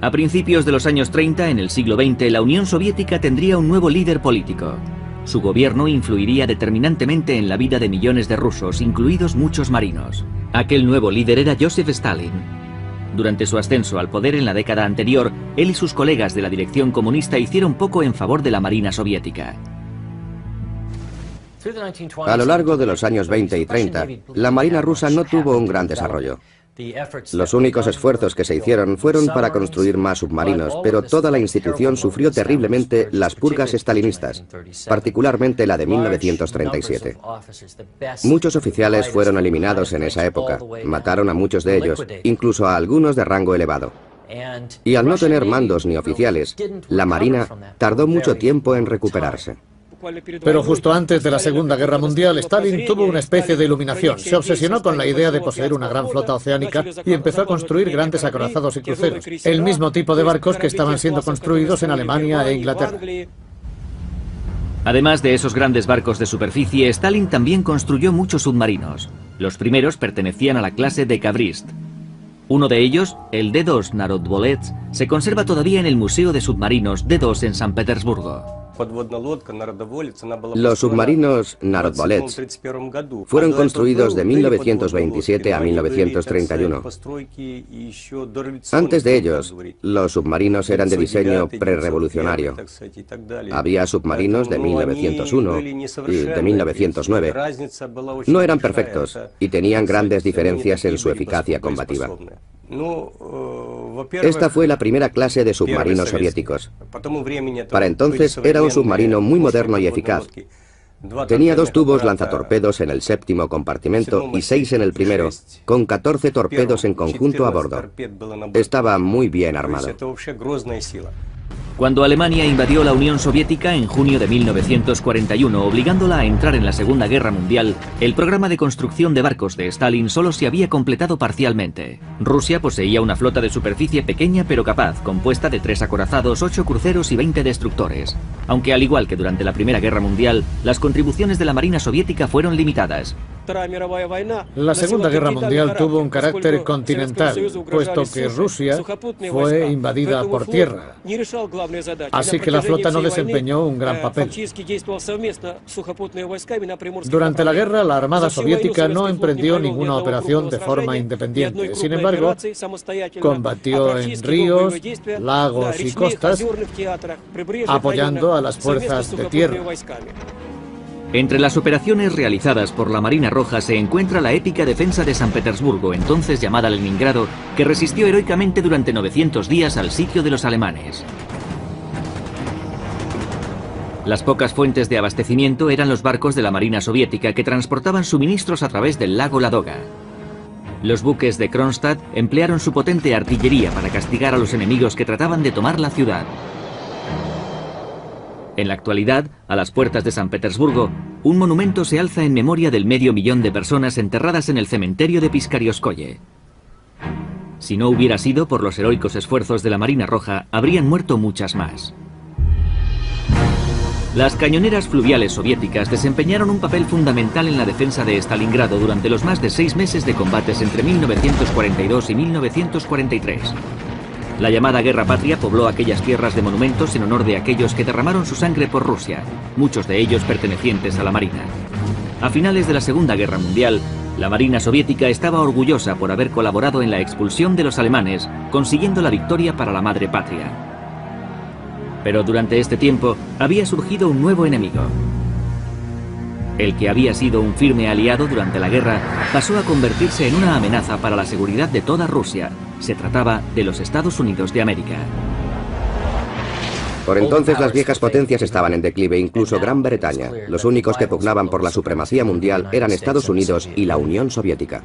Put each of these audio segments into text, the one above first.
A principios de los años 30, en el siglo XX, la Unión Soviética tendría un nuevo líder político. Su gobierno influiría determinantemente en la vida de millones de rusos, incluidos muchos marinos. Aquel nuevo líder era Joseph Stalin. Durante su ascenso al poder en la década anterior, él y sus colegas de la dirección comunista hicieron poco en favor de la Marina soviética. A lo largo de los años 20 y 30, la Marina rusa no tuvo un gran desarrollo. Los únicos esfuerzos que se hicieron fueron para construir más submarinos, pero toda la institución sufrió terriblemente las purgas estalinistas, particularmente la de 1937. Muchos oficiales fueron eliminados en esa época, mataron a muchos de ellos, incluso a algunos de rango elevado. Y al no tener mandos ni oficiales, la Marina tardó mucho tiempo en recuperarse. Pero justo antes de la Segunda Guerra Mundial, Stalin tuvo una especie de iluminación. Se obsesionó con la idea de poseer una gran flota oceánica y empezó a construir grandes acorazados y cruceros, el mismo tipo de barcos que estaban siendo construidos en Alemania e Inglaterra. Además de esos grandes barcos de superficie, Stalin también construyó muchos submarinos. Los primeros pertenecían a la clase de Dekabrist. Uno de ellos, el D2 Narodvolets, se conserva todavía en el Museo de Submarinos D2 en San Petersburgo. Los submarinos Narodvolets fueron construidos de 1927 a 1931. Antes de ellos, los submarinos eran de diseño prerrevolucionario. Había submarinos de 1901 y de 1909. No eran perfectos y tenían grandes diferencias en su eficacia combativa. Esta fue la primera clase de submarinos soviéticos. Para entonces era un submarino muy moderno y eficaz. Tenía 2 tubos lanzatorpedos en el séptimo compartimento y 6 en el primero, con 14 torpedos en conjunto a bordo. Estaba muy bien armado. Cuando Alemania invadió la Unión Soviética en junio de 1941, obligándola a entrar en la Segunda Guerra Mundial, el programa de construcción de barcos de Stalin solo se había completado parcialmente. Rusia poseía una flota de superficie pequeña pero capaz, compuesta de 3 acorazados, 8 cruceros y 20 destructores. Aunque al igual que durante la Primera Guerra Mundial, las contribuciones de la Marina soviética fueron limitadas. La Segunda Guerra Mundial tuvo un carácter continental, puesto que Rusia fue invadida por tierra. Así que la flota no desempeñó un gran papel. Durante la guerra, la Armada soviética no emprendió ninguna operación de forma independiente. Sin embargo, combatió en ríos, lagos y costas, apoyando a las fuerzas de tierra. Entre las operaciones realizadas por la Marina Roja se encuentra la épica defensa de San Petersburgo, entonces llamada Leningrado, que resistió heroicamente durante 900 días al sitio de los alemanes. Las pocas fuentes de abastecimiento eran los barcos de la Marina soviética que transportaban suministros a través del lago Ladoga. Los buques de Kronstadt emplearon su potente artillería para castigar a los enemigos que trataban de tomar la ciudad. En la actualidad, a las puertas de San Petersburgo, un monumento se alza en memoria del 500.000 de personas enterradas en el cementerio de Piskarioskoye. Si no hubiera sido por los heroicos esfuerzos de la Marina Roja, habrían muerto muchas más. Las cañoneras fluviales soviéticas desempeñaron un papel fundamental en la defensa de Stalingrado durante los más de 6 meses de combates entre 1942 y 1943. La llamada Guerra Patria pobló aquellas tierras de monumentos en honor de aquellos que derramaron su sangre por Rusia, muchos de ellos pertenecientes a la Marina. A finales de la Segunda Guerra Mundial, la Marina soviética estaba orgullosa por haber colaborado en la expulsión de los alemanes, consiguiendo la victoria para la madre patria. Pero durante este tiempo había surgido un nuevo enemigo. El que había sido un firme aliado durante la guerra pasó a convertirse en una amenaza para la seguridad de toda Rusia. Se trataba de los Estados Unidos de América. Por entonces las viejas potencias estaban en declive, incluso Gran Bretaña. Los únicos que pugnaban por la supremacía mundial eran Estados Unidos y la Unión Soviética.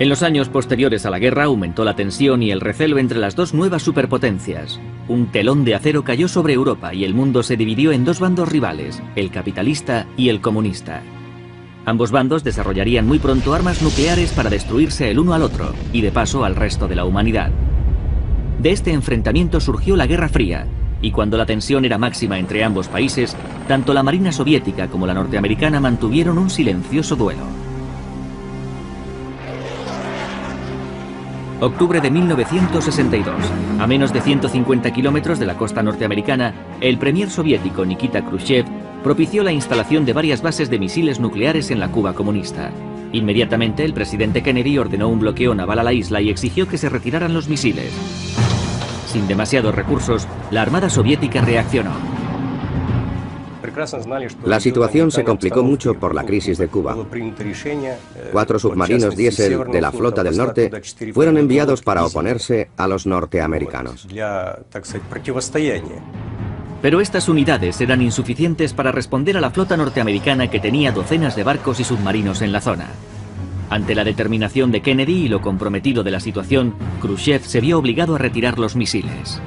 En los años posteriores a la guerra aumentó la tensión y el recelo entre las dos nuevas superpotencias. Un telón de acero cayó sobre Europa y el mundo se dividió en 2 bandos rivales, el capitalista y el comunista. Ambos bandos desarrollarían muy pronto armas nucleares para destruirse el uno al otro y de paso al resto de la humanidad. De este enfrentamiento surgió la Guerra Fría, y cuando la tensión era máxima entre ambos países, tanto la Marina soviética como la norteamericana mantuvieron un silencioso duelo. Octubre de 1962. A menos de 150 kilómetros de la costa norteamericana, el premier soviético Nikita Khrushchev propició la instalación de varias bases de misiles nucleares en la Cuba comunista. Inmediatamente, el presidente Kennedy ordenó un bloqueo naval a la isla y exigió que se retiraran los misiles. Sin demasiados recursos, la Armada soviética reaccionó. La situación se complicó mucho por la crisis de Cuba. 4 submarinos diésel de la Flota del Norte fueron enviados para oponerse a los norteamericanos. Pero estas unidades eran insuficientes para responder a la flota norteamericana, que tenía docenas de barcos y submarinos en la zona. Ante la determinación de Kennedy y lo comprometido de la situación, Khrushchev se vio obligado a retirar los misiles.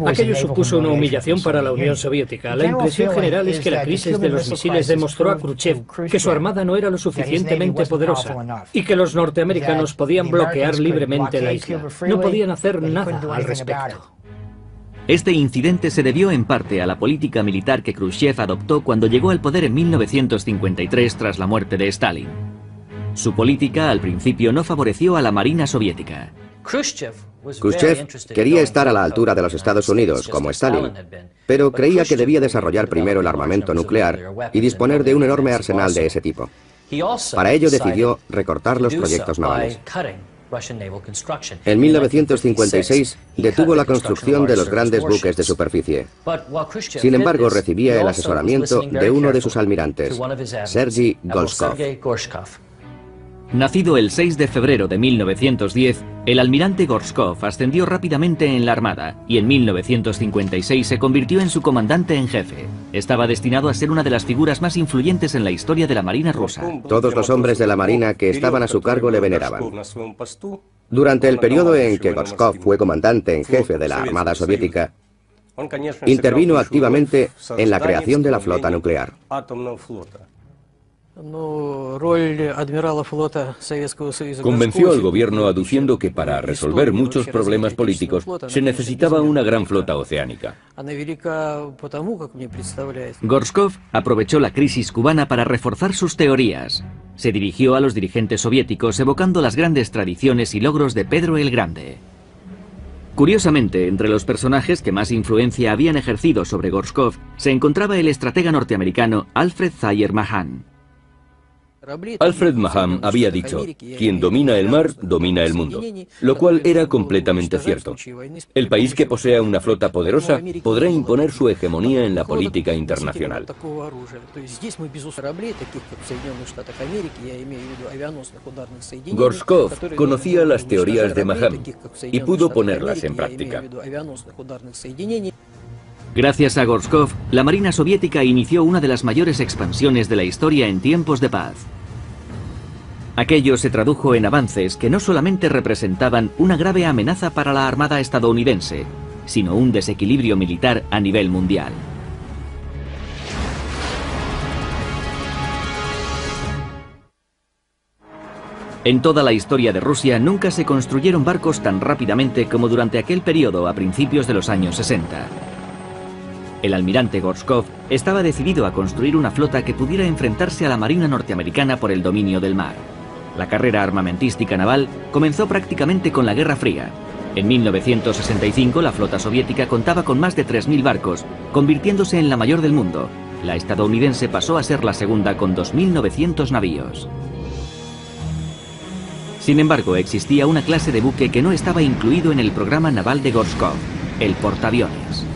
Aquello supuso una humillación para la Unión Soviética. La impresión general es que la crisis de los misiles demostró a Khrushchev que su armada no era lo suficientemente poderosa y que los norteamericanos podían bloquear libremente la isla. No podían hacer nada al respecto. Este incidente se debió en parte a la política militar que Khrushchev adoptó cuando llegó al poder en 1953 tras la muerte de Stalin. Su política al principio no favoreció a la Marina soviética. Khrushchev quería estar a la altura de los Estados Unidos, como Stalin, pero creía que debía desarrollar primero el armamento nuclear y disponer de un enorme arsenal de ese tipo. Para ello decidió recortar los proyectos navales. En 1956 detuvo la construcción de los grandes buques de superficie. Sin embargo, recibía el asesoramiento de uno de sus almirantes, Sergei Gorshkov. Nacido el 6 de febrero de 1910, el almirante Gorshkov ascendió rápidamente en la Armada y en 1956 se convirtió en su comandante en jefe. Estaba destinado a ser una de las figuras más influyentes en la historia de la Marina rusa. Todos los hombres de la Marina que estaban a su cargo le veneraban. Durante el periodo en que Gorshkov fue comandante en jefe de la Armada soviética, intervino activamente en la creación de la flota nuclear. Convenció al gobierno aduciendo que para resolver muchos problemas políticos se necesitaba una gran flota oceánica. Gorshkov aprovechó la crisis cubana para reforzar sus teorías. Se dirigió a los dirigentes soviéticos evocando las grandes tradiciones y logros de Pedro el Grande. Curiosamente, entre los personajes que más influencia habían ejercido sobre Gorshkov se encontraba el estratega norteamericano Alfred Thayer Mahan. Alfred Mahan había dicho: quien domina el mar, domina el mundo, lo cual era completamente cierto. El país que posea una flota poderosa podrá imponer su hegemonía en la política internacional. Gorshkov conocía las teorías de Mahan y pudo ponerlas en práctica. Gracias a Gorshkov, la Marina soviética inició una de las mayores expansiones de la historia en tiempos de paz. Aquello se tradujo en avances que no solamente representaban una grave amenaza para la Armada estadounidense, sino un desequilibrio militar a nivel mundial. En toda la historia de Rusia nunca se construyeron barcos tan rápidamente como durante aquel periodo a principios de los años 60. El almirante Gorshkov estaba decidido a construir una flota que pudiera enfrentarse a la Marina norteamericana por el dominio del mar. La carrera armamentística naval comenzó prácticamente con la Guerra Fría. En 1965 la flota soviética contaba con más de 3.000 barcos, convirtiéndose en la mayor del mundo. La estadounidense pasó a ser la segunda con 2.900 navíos. Sin embargo, existía una clase de buque que no estaba incluido en el programa naval de Gorshkov, el portaaviones.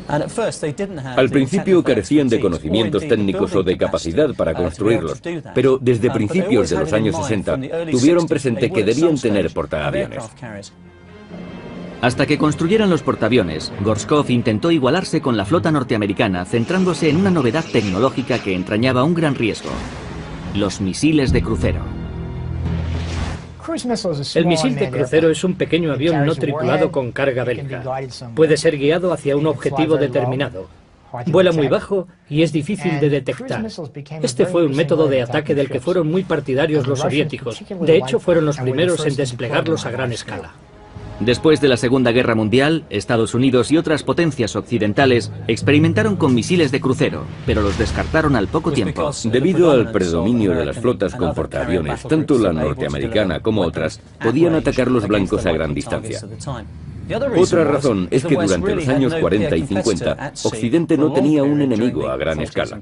Al principio carecían de conocimientos técnicos o de capacidad para construirlos, pero desde principios de los años 60 tuvieron presente que debían tener portaaviones. Hasta que construyeran los portaaviones, Gorshkov intentó igualarse con la flota norteamericana, centrándose en una novedad tecnológica que entrañaba un gran riesgo: los misiles de crucero. El misil de crucero es un pequeño avión no tripulado con carga bélica. Puede ser guiado hacia un objetivo determinado. Vuela muy bajo y es difícil de detectar. Este fue un método de ataque del que fueron muy partidarios los soviéticos. De hecho, fueron los primeros en desplegarlos a gran escala. Después de la Segunda Guerra Mundial, Estados Unidos y otras potencias occidentales experimentaron con misiles de crucero, pero los descartaron al poco tiempo. Debido al predominio de las flotas con portaaviones, tanto la norteamericana como otras podían atacar los blancos a gran distancia. Otra razón es que durante los años 40 y 50, Occidente no tenía un enemigo a gran escala.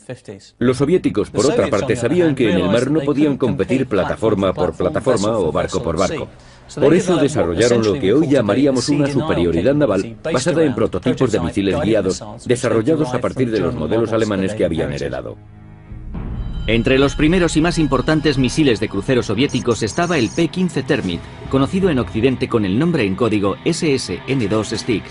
Los soviéticos, por otra parte, sabían que en el mar no podían competir plataforma por plataforma o barco por barco. Por eso desarrollaron lo que hoy llamaríamos una superioridad naval basada en prototipos de misiles guiados desarrollados a partir de los modelos alemanes que habían heredado. Entre los primeros y más importantes misiles de crucero soviéticos estaba el P-15 Termit, conocido en Occidente con el nombre en código SSN-2 Styx.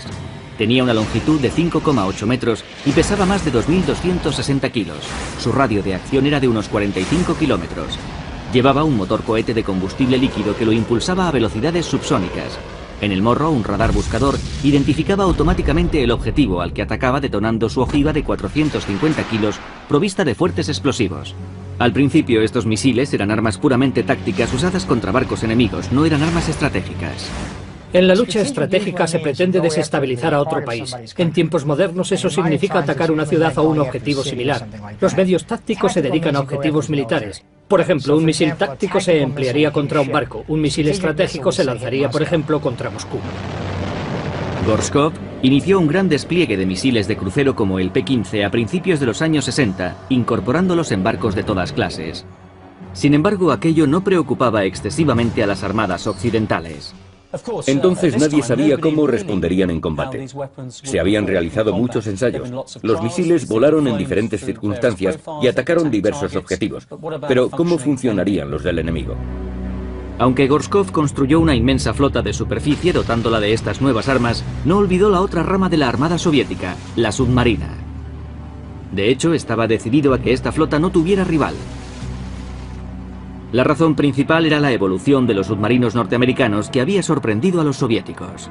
Tenía una longitud de 5,8 metros y pesaba más de 2.260 kilos. Su radio de acción era de unos 45 kilómetros. Llevaba un motor cohete de combustible líquido que lo impulsaba a velocidades subsónicas. En el morro, un radar buscador identificaba automáticamente el objetivo al que atacaba detonando su ojiva de 450 kilos provista de fuertes explosivos. Al principio, estos misiles eran armas puramente tácticas usadas contra barcos enemigos, no eran armas estratégicas. En la lucha estratégica se pretende desestabilizar a otro país. En tiempos modernos eso significa atacar una ciudad o un objetivo similar. Los medios tácticos se dedican a objetivos militares. Por ejemplo, un misil táctico se emplearía contra un barco. Un misil estratégico se lanzaría, por ejemplo, contra Moscú. Gorshkov inició un gran despliegue de misiles de crucero como el P-15 a principios de los años 60, incorporándolos en barcos de todas clases. Sin embargo, aquello no preocupaba excesivamente a las armadas occidentales. Entonces nadie sabía cómo responderían en combate. Se habían realizado muchos ensayos. Los misiles volaron en diferentes circunstancias y atacaron diversos objetivos. Pero ¿cómo funcionarían los del enemigo? Aunque Gorshkov construyó una inmensa flota de superficie dotándola de estas nuevas armas, no olvidó la otra rama de la Armada soviética, la submarina. De hecho, estaba decidido a que esta flota no tuviera rival. La razón principal era la evolución de los submarinos norteamericanos que había sorprendido a los soviéticos.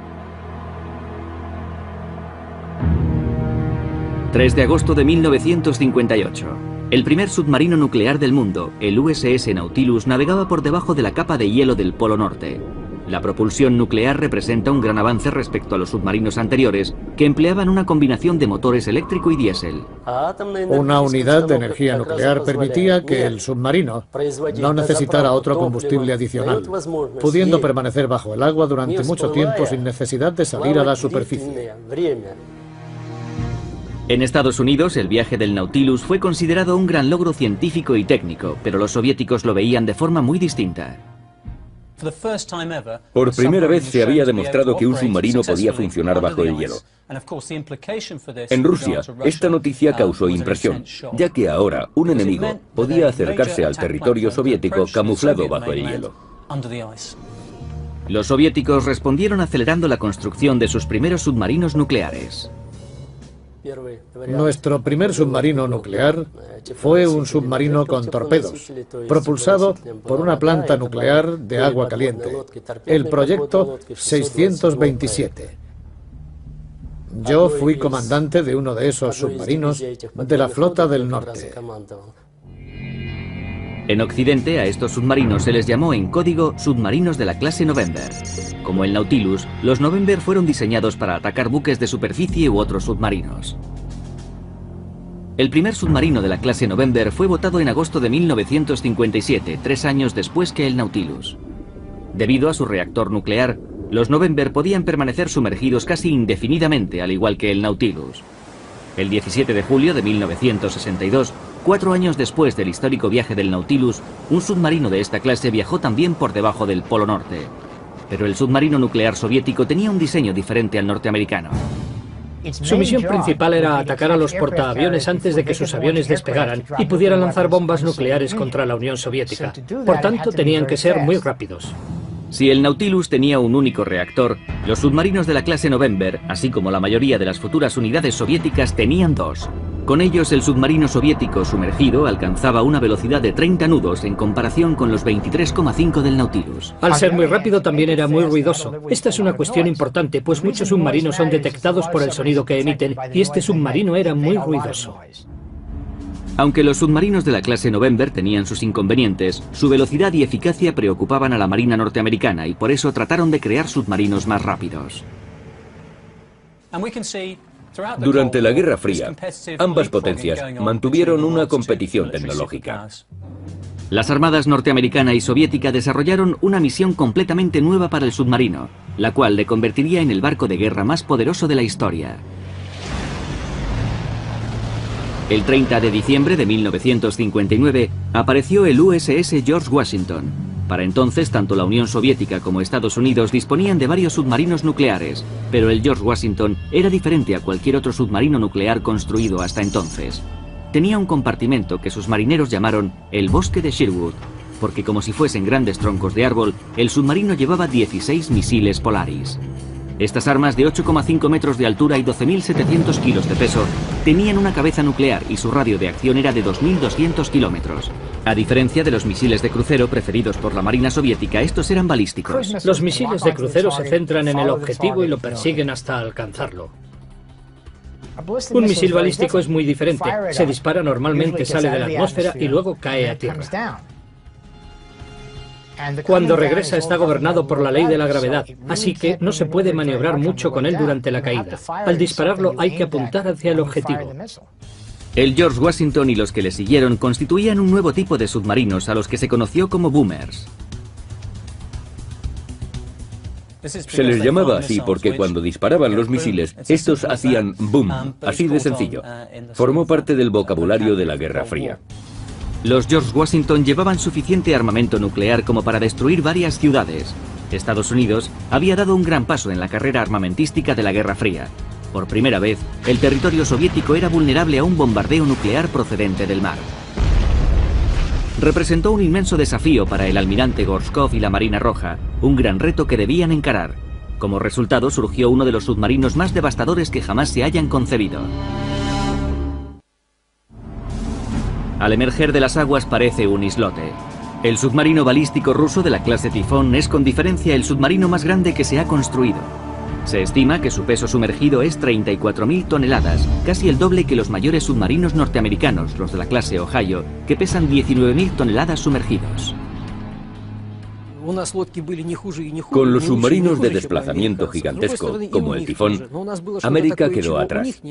3 de agosto de 1958. El primer submarino nuclear del mundo, el USS Nautilus, navegaba por debajo de la capa de hielo del Polo Norte. La propulsión nuclear representa un gran avance respecto a los submarinos anteriores, que empleaban una combinación de motores eléctrico y diésel. Una unidad de energía nuclear permitía que el submarino no necesitara otro combustible adicional, pudiendo permanecer bajo el agua durante mucho tiempo sin necesidad de salir a la superficie. En Estados Unidos, el viaje del Nautilus fue considerado un gran logro científico y técnico, pero los soviéticos lo veían de forma muy distinta. Por primera vez se había demostrado que un submarino podía funcionar bajo el hielo. En Rusia, esta noticia causó impresión, ya que ahora un enemigo podía acercarse al territorio soviético camuflado bajo el hielo. Los soviéticos respondieron acelerando la construcción de sus primeros submarinos nucleares. Nuestro primer submarino nuclear fue un submarino con torpedos, propulsado por una planta nuclear de agua caliente, el proyecto 627. Yo fui comandante de uno de esos submarinos de la Flota del Norte. En Occidente, a estos submarinos se les llamó en código submarinos de la clase November. Como el Nautilus, los November fueron diseñados para atacar buques de superficie u otros submarinos. El primer submarino de la clase November fue botado en agosto de 1957, 3 años después que el Nautilus. Debido a su reactor nuclear, los November podían permanecer sumergidos casi indefinidamente, al igual que el Nautilus. El 17 de julio de 1962, 4 años después del histórico viaje del Nautilus, un submarino de esta clase viajó también por debajo del Polo Norte. Pero el submarino nuclear soviético tenía un diseño diferente al norteamericano. Su misión principal era atacar a los portaaviones antes de que sus aviones despegaran y pudieran lanzar bombas nucleares contra la Unión Soviética. Por tanto, tenían que ser muy rápidos. Si el Nautilus tenía un único reactor, los submarinos de la clase November, así como la mayoría de las futuras unidades soviéticas, tenían 2. Con ellos, el submarino soviético sumergido alcanzaba una velocidad de 30 nudos en comparación con los 23,5 del Nautilus. Al ser muy rápido también era muy ruidoso. Esta es una cuestión importante, pues muchos submarinos son detectados por el sonido que emiten, y este submarino era muy ruidoso. Aunque los submarinos de la clase November tenían sus inconvenientes, su velocidad y eficacia preocupaban a la Marina norteamericana y por eso trataron de crear submarinos más rápidos. Durante la Guerra Fría, ambas potencias mantuvieron una competición tecnológica. Las armadas norteamericana y soviética desarrollaron una misión completamente nueva para el submarino, la cual le convertiría en el barco de guerra más poderoso de la historia. El 30 de diciembre de 1959 apareció el USS George Washington. Para entonces, tanto la Unión Soviética como Estados Unidos disponían de varios submarinos nucleares, pero el George Washington era diferente a cualquier otro submarino nuclear construido hasta entonces. Tenía un compartimento que sus marineros llamaron el Bosque de Sherwood, porque como si fuesen grandes troncos de árbol, el submarino llevaba 16 misiles Polaris. Estas armas de 8,5 metros de altura y 12.700 kilos de peso tenían una cabeza nuclear y su radio de acción era de 2.200 kilómetros. A diferencia de los misiles de crucero preferidos por la Marina soviética, estos eran balísticos. Los misiles de crucero se centran en el objetivo y lo persiguen hasta alcanzarlo. Un misil balístico es muy diferente. Se dispara normalmente, sale de la atmósfera y luego cae a tierra. Cuando regresa está gobernado por la ley de la gravedad, así que no se puede maniobrar mucho con él durante la caída. Al dispararlo hay que apuntar hacia el objetivo. El George Washington y los que le siguieron constituían un nuevo tipo de submarinos a los que se conoció como boomers. Se les llamaba así porque cuando disparaban los misiles, estos hacían boom, así de sencillo. Formó parte del vocabulario de la Guerra Fría. Los George Washington llevaban suficiente armamento nuclear como para destruir varias ciudades. Estados Unidos había dado un gran paso en la carrera armamentística de la Guerra Fría. Por primera vez, el territorio soviético era vulnerable a un bombardeo nuclear procedente del mar. Representó un inmenso desafío para el almirante Gorshkov y la Marina Roja, un gran reto que debían encarar. Como resultado surgió uno de los submarinos más devastadores que jamás se hayan concebido. Al emerger de las aguas parece un islote. El submarino balístico ruso de la clase Tifón es con diferencia el submarino más grande que se ha construido. Se estima que su peso sumergido es 34.000 toneladas, casi el doble que los mayores submarinos norteamericanos, los de la clase Ohio, que pesan 19.000 toneladas sumergidos. Con los submarinos de desplazamiento gigantesco, como el Tifón, América quedó atrás.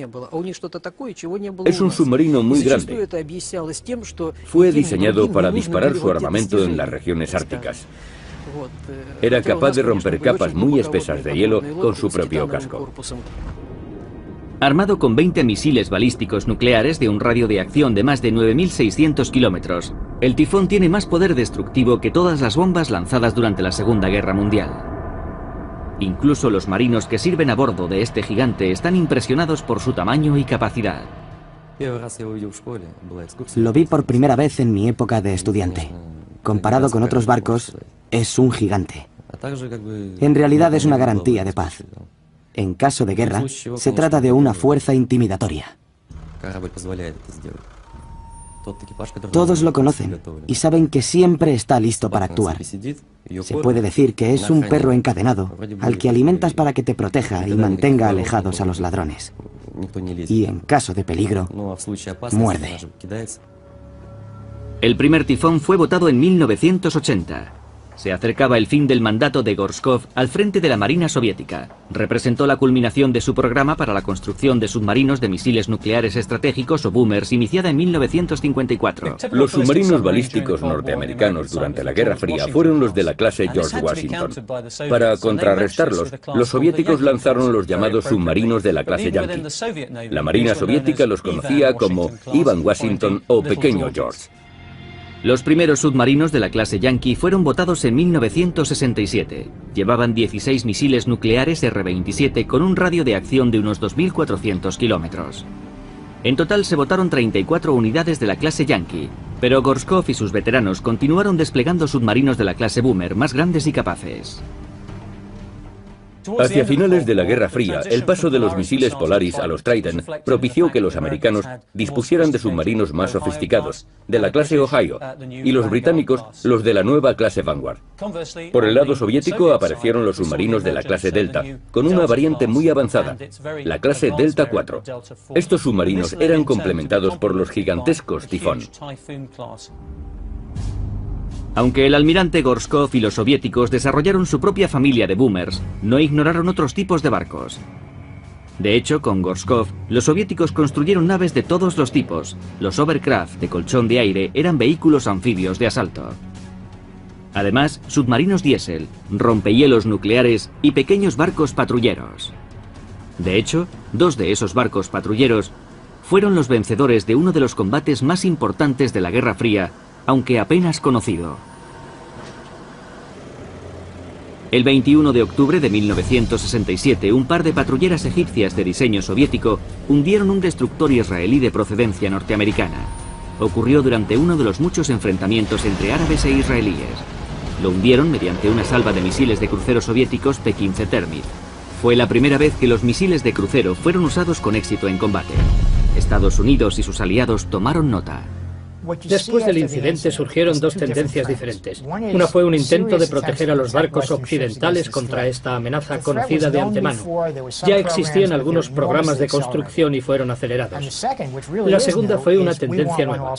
Es un submarino muy grande. Fue diseñado para disparar su armamento en las regiones árticas. Era capaz de romper capas muy espesas de hielo con su propio casco. Armado con 20 misiles balísticos nucleares de un radio de acción de más de 9.600 kilómetros, el Tifón tiene más poder destructivo que todas las bombas lanzadas durante la Segunda Guerra Mundial. Incluso los marinos que sirven a bordo de este gigante están impresionados por su tamaño y capacidad. Lo vi por primera vez en mi época de estudiante. Comparado con otros barcos, es un gigante. En realidad es una garantía de paz. En caso de guerra, se trata de una fuerza intimidatoria. Todos lo conocen y saben que siempre está listo para actuar. Se puede decir que es un perro encadenado al que alimentas para que te proteja y mantenga alejados a los ladrones. Y en caso de peligro, muerde. El primer Tifón fue votado en 1980. Se acercaba el fin del mandato de Gorshkov al frente de la Marina soviética. Representó la culminación de su programa para la construcción de submarinos de misiles nucleares estratégicos o boomers, iniciada en 1954. Los submarinos balísticos norteamericanos durante la Guerra Fría fueron los de la clase George Washington. Para contrarrestarlos, los soviéticos lanzaron los llamados submarinos de la clase Yankee. La Marina soviética los conocía como Ivan Washington o Pequeño George. Los primeros submarinos de la clase Yankee fueron votados en 1967. Llevaban 16 misiles nucleares R-27 con un radio de acción de unos 2.400 kilómetros. En total se votaron 34 unidades de la clase Yankee, pero Gorshkov y sus veteranos continuaron desplegando submarinos de la clase Boomer más grandes y capaces. Hacia finales de la Guerra Fría, el paso de los misiles Polaris a los Trident propició que los americanos dispusieran de submarinos más sofisticados, de la clase Ohio, y los británicos los de la nueva clase Vanguard. Por el lado soviético aparecieron los submarinos de la clase Delta, con una variante muy avanzada, la clase Delta IV. Estos submarinos eran complementados por los gigantescos Tifón. Aunque el almirante Gorshkov y los soviéticos desarrollaron su propia familia de boomers, no ignoraron otros tipos de barcos. De hecho, con Gorshkov, los soviéticos construyeron naves de todos los tipos. Los Overcraft de colchón de aire eran vehículos anfibios de asalto. Además, submarinos diésel, rompehielos nucleares y pequeños barcos patrulleros. De hecho, 2 de esos barcos patrulleros fueron los vencedores de uno de los combates más importantes de la Guerra Fría, aunque apenas conocido. El 21 de octubre de 1967, un par de patrulleras egipcias de diseño soviético hundieron un destructor israelí de procedencia norteamericana. Ocurrió durante uno de los muchos enfrentamientos entre árabes e israelíes. Lo hundieron mediante una salva de misiles de crucero soviéticos P-15 Termit. Fue la primera vez que los misiles de crucero fueron usados con éxito en combate. Estados Unidos y sus aliados tomaron nota. Después del incidente surgieron 2 tendencias diferentes. Una fue un intento de proteger a los barcos occidentales contra esta amenaza conocida de antemano. Ya existían algunos programas de construcción y fueron acelerados. La segunda fue una tendencia nueva.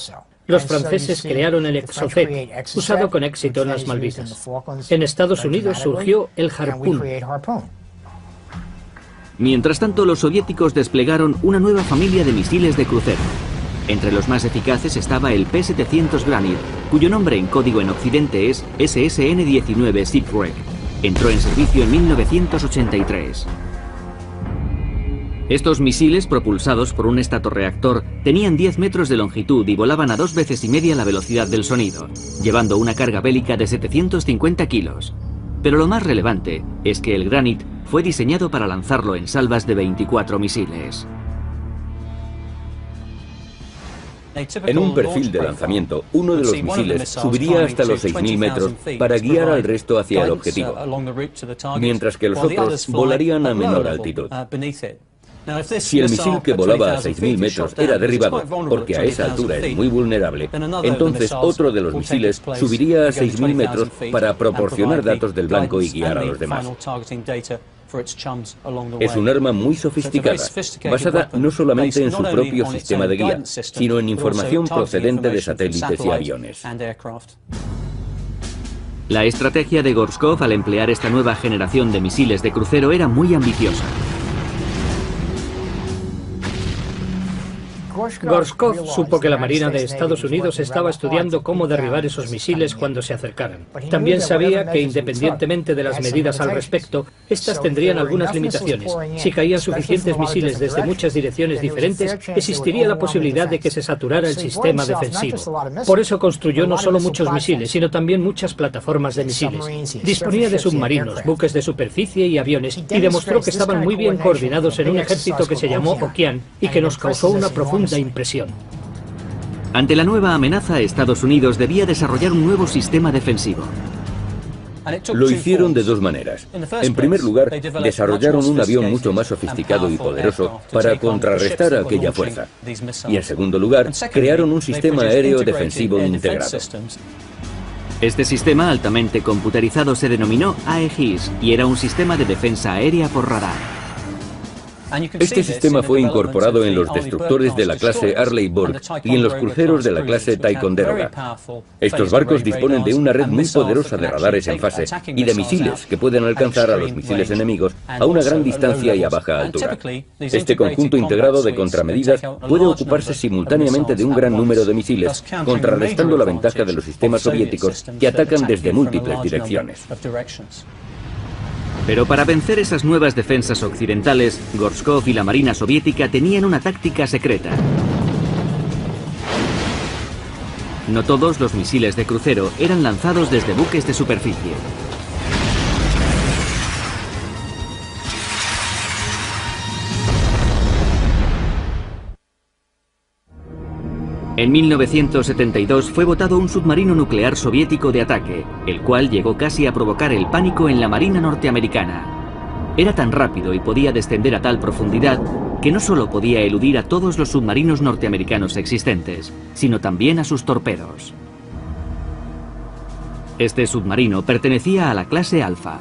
Los franceses crearon el Exocet, usado con éxito en las Malvinas. En Estados Unidos surgió el Harpoon. Mientras tanto, los soviéticos desplegaron una nueva familia de misiles de crucero. Entre los más eficaces estaba el P-700 Granit, cuyo nombre en código en Occidente es SSN-19 Shipwreck. Entró en servicio en 1983. Estos misiles, propulsados por un estatorreactor, tenían 10 metros de longitud y volaban a 2 veces y media la velocidad del sonido, llevando una carga bélica de 750 kilos. Pero lo más relevante es que el Granit fue diseñado para lanzarlo en salvas de 24 misiles. En un perfil de lanzamiento, uno de los misiles subiría hasta los 6.000 metros para guiar al resto hacia el objetivo, mientras que los otros volarían a menor altitud. Si el misil que volaba a 6.000 metros era derribado, porque a esa altura es muy vulnerable, entonces otro de los misiles subiría a 6.000 metros para proporcionar datos del blanco y guiar a los demás. Es un arma muy sofisticada, basada no solamente en su propio sistema de guía, sino en información procedente de satélites y aviones. La estrategia de Gorshkov al emplear esta nueva generación de misiles de crucero era muy ambiciosa. Gorshkov supo que la Marina de Estados Unidos estaba estudiando cómo derribar esos misiles cuando se acercaran. También sabía que, independientemente de las medidas al respecto, estas tendrían algunas limitaciones. Si caían suficientes misiles desde muchas direcciones diferentes, existiría la posibilidad de que se saturara el sistema defensivo. Por eso construyó no solo muchos misiles, sino también muchas plataformas de misiles. Disponía de submarinos, buques de superficie y aviones, y demostró que estaban muy bien coordinados en un ejército que se llamó Okean y que nos causó una profunda impresión. Ante la nueva amenaza, Estados Unidos debía desarrollar un nuevo sistema defensivo. Lo hicieron de 2 maneras. En primer lugar, desarrollaron un avión mucho más sofisticado y poderoso para contrarrestar aquella fuerza. Y en segundo lugar, crearon un sistema aéreo defensivo integrado. Este sistema altamente computerizado se denominó Aegis y era un sistema de defensa aérea por radar. Este sistema fue incorporado en los destructores de la clase Arleigh Burke y en los cruceros de la clase Ticonderoga. Estos barcos disponen de una red muy poderosa de radares en fase y de misiles que pueden alcanzar a los misiles enemigos a una gran distancia y a baja altura. Este conjunto integrado de contramedidas puede ocuparse simultáneamente de un gran número de misiles, contrarrestando la ventaja de los sistemas soviéticos que atacan desde múltiples direcciones. Pero para vencer esas nuevas defensas occidentales, Gorshkov y la Marina soviética tenían una táctica secreta. No todos los misiles de crucero eran lanzados desde buques de superficie. En 1972 fue botado un submarino nuclear soviético de ataque, el cual llegó casi a provocar el pánico en la Marina norteamericana. Era tan rápido y podía descender a tal profundidad que no solo podía eludir a todos los submarinos norteamericanos existentes, sino también a sus torpedos. Este submarino pertenecía a la clase Alpha.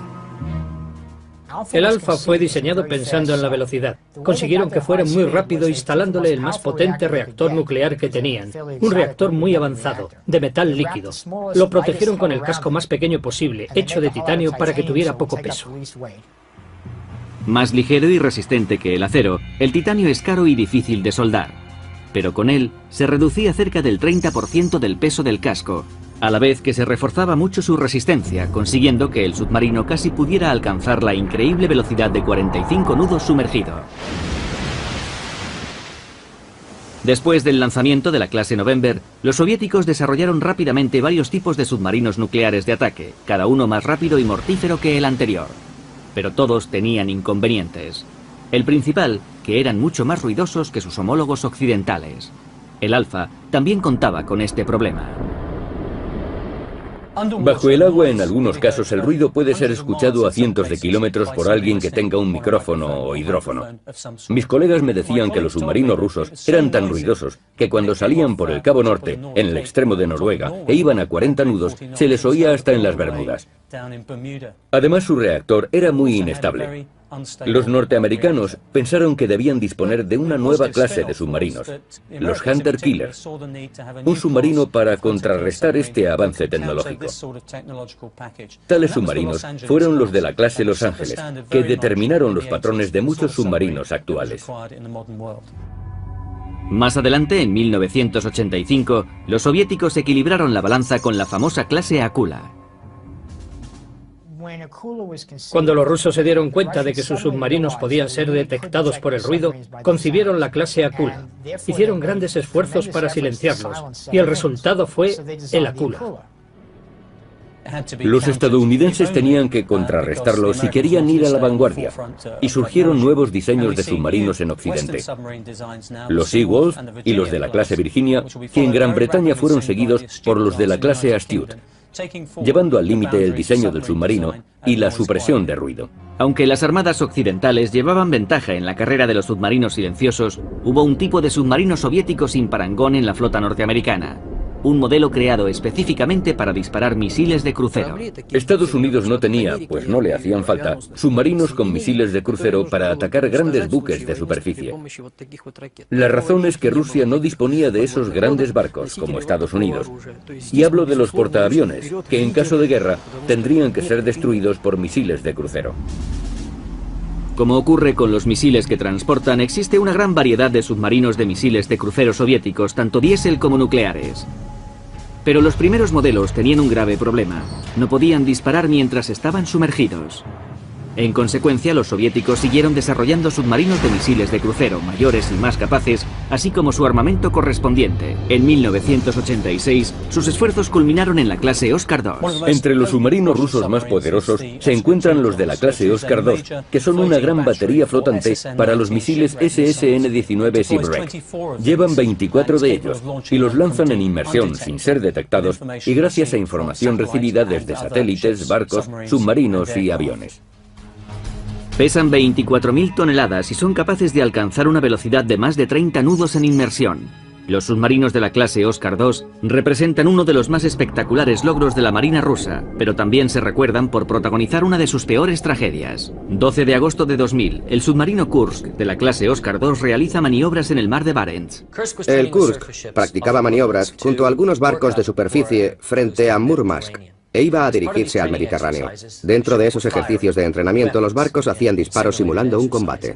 El Alpha fue diseñado pensando en la velocidad. Consiguieron que fuera muy rápido instalándole el más potente reactor nuclear que tenían. Un reactor muy avanzado, de metal líquido. Lo protegieron con el casco más pequeño posible, hecho de titanio para que tuviera poco peso. Más ligero y resistente que el acero, el titanio es caro y difícil de soldar. Pero con él se reducía cerca del 30% del peso del casco, a la vez que se reforzaba mucho su resistencia, consiguiendo que el submarino casi pudiera alcanzar la increíble velocidad de 45 nudos sumergido. Después del lanzamiento de la clase November, los soviéticos desarrollaron rápidamente varios tipos de submarinos nucleares de ataque, cada uno más rápido y mortífero que el anterior. Pero todos tenían inconvenientes. El principal, que eran mucho más ruidosos que sus homólogos occidentales. El Alpha también contaba con este problema. Bajo el agua, en algunos casos, el ruido puede ser escuchado a cientos de kilómetros por alguien que tenga un micrófono o hidrófono. Mis colegas me decían que los submarinos rusos eran tan ruidosos que cuando salían por el Cabo Norte, en el extremo de Noruega, e iban a 40 nudos, se les oía hasta en las Bermudas. Además, su reactor era muy inestable. Los norteamericanos pensaron que debían disponer de una nueva clase de submarinos, los Hunter Killer, un submarino para contrarrestar este avance tecnológico. Tales submarinos fueron los de la clase Los Ángeles, que determinaron los patrones de muchos submarinos actuales. Más adelante, en 1985, los soviéticos equilibraron la balanza con la famosa clase Akula. Cuando los rusos se dieron cuenta de que sus submarinos podían ser detectados por el ruido, concibieron la clase Akula. Hicieron grandes esfuerzos para silenciarlos, y el resultado fue el Akula. Los estadounidenses tenían que contrarrestarlos si querían ir a la vanguardia, y surgieron nuevos diseños de submarinos en Occidente. Los Seawolf y los de la clase Virginia, que en Gran Bretaña fueron seguidos por los de la clase Astute, llevando al límite el diseño del submarino y la supresión de ruido. Aunque las armadas occidentales llevaban ventaja en la carrera de los submarinos silenciosos, hubo un tipo de submarino soviético sin parangón en la flota norteamericana. Un modelo creado específicamente para disparar misiles de crucero. Estados Unidos no tenía, pues no le hacían falta, submarinos con misiles de crucero para atacar grandes buques de superficie. La razón es que Rusia no disponía de esos grandes barcos, como Estados Unidos. Y hablo de los portaaviones, que en caso de guerra tendrían que ser destruidos por misiles de crucero. Como ocurre con los misiles que transportan, existe una gran variedad de submarinos de misiles de crucero soviéticos, tanto diésel como nucleares. Pero los primeros modelos tenían un grave problema. No podían disparar mientras estaban sumergidos. En consecuencia, los soviéticos siguieron desarrollando submarinos de misiles de crucero mayores y más capaces, así como su armamento correspondiente. En 1986, sus esfuerzos culminaron en la clase Oscar II. Entre los submarinos rusos más poderosos se encuentran los de la clase Oscar II, que son una gran batería flotante para los misiles SSN-19 Shipwreck. Llevan 24 de ellos y los lanzan en inmersión sin ser detectados y gracias a información recibida desde satélites, barcos, submarinos y aviones. Pesan 24.000 toneladas y son capaces de alcanzar una velocidad de más de 30 nudos en inmersión. Los submarinos de la clase Oscar II representan uno de los más espectaculares logros de la Marina rusa, pero también se recuerdan por protagonizar una de sus peores tragedias. 12 de agosto de 2000, el submarino Kursk de la clase Oscar II realiza maniobras en el mar de Barents. El Kursk practicaba maniobras junto a algunos barcos de superficie frente a Murmansk e iba a dirigirse al Mediterráneo. Dentro de esos ejercicios de entrenamiento, los barcos hacían disparos simulando un combate.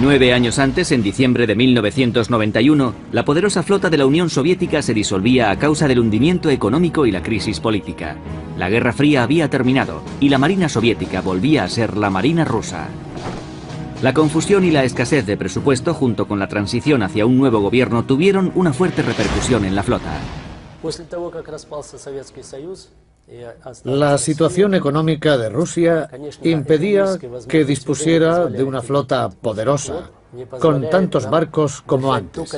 Nueve años antes, en diciembre de 1991, la poderosa flota de la Unión Soviética se disolvía a causa del hundimiento económico y la crisis política. La Guerra Fría había terminado y la Marina soviética volvía a ser la Marina rusa. La confusión y la escasez de presupuesto, junto con la transición hacia un nuevo gobierno, tuvieron una fuerte repercusión en la flota. La situación económica de Rusia impedía que dispusiera de una flota poderosa, con tantos barcos como antes.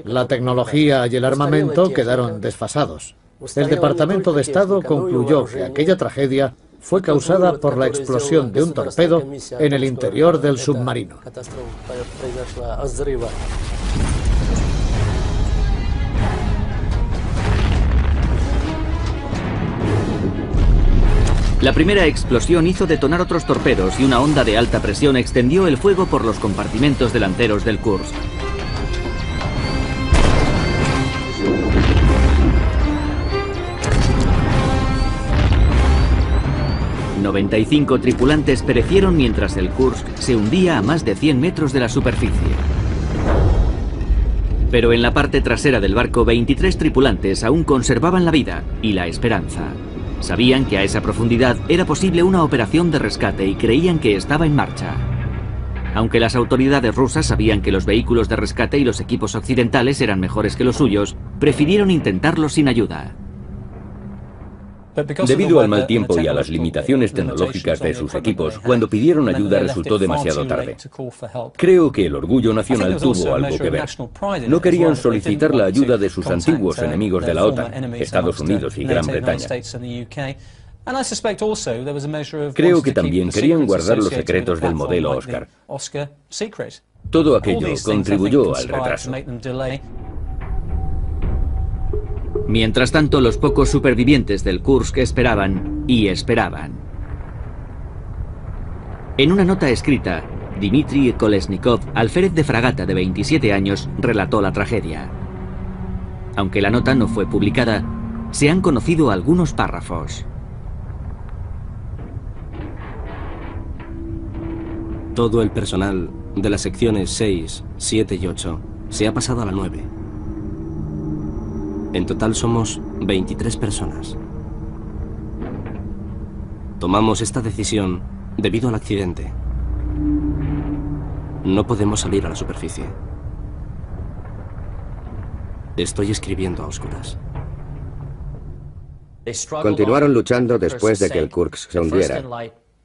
La tecnología y el armamento quedaron desfasados. El Departamento de Estado concluyó que aquella tragedia fue causada por la explosión de un torpedo en el interior del submarino. La primera explosión hizo detonar otros torpedos y una onda de alta presión extendió el fuego por los compartimentos delanteros del Kursk. ...95 tripulantes perecieron mientras el Kursk se hundía a más de 100 metros de la superficie. Pero en la parte trasera del barco 23 tripulantes aún conservaban la vida y la esperanza. Sabían que a esa profundidad era posible una operación de rescate y creían que estaba en marcha. Aunque las autoridades rusas sabían que los vehículos de rescate y los equipos occidentales eran mejores que los suyos, prefirieron intentarlo sin ayuda. Debido al mal tiempo y a las limitaciones tecnológicas de sus equipos, cuando pidieron ayuda resultó demasiado tarde. Creo que el orgullo nacional tuvo algo que ver. No querían solicitar la ayuda de sus antiguos enemigos de la OTAN, Estados Unidos y Gran Bretaña. Creo que también querían guardar los secretos del modelo Oscar. Todo aquello contribuyó al retraso. Mientras tanto, los pocos supervivientes del Kursk esperaban y esperaban. En una nota escrita, Dmitry Kolesnikov, alférez de fragata de 27 años, relató la tragedia. Aunque la nota no fue publicada, se han conocido algunos párrafos. Todo el personal de las secciones 6, 7 y 8 se ha pasado a la 9. En total somos 23 personas. Tomamos esta decisión debido al accidente. No podemos salir a la superficie. Estoy escribiendo a oscuras. Continuaron luchando después de que el Kursk se hundiera.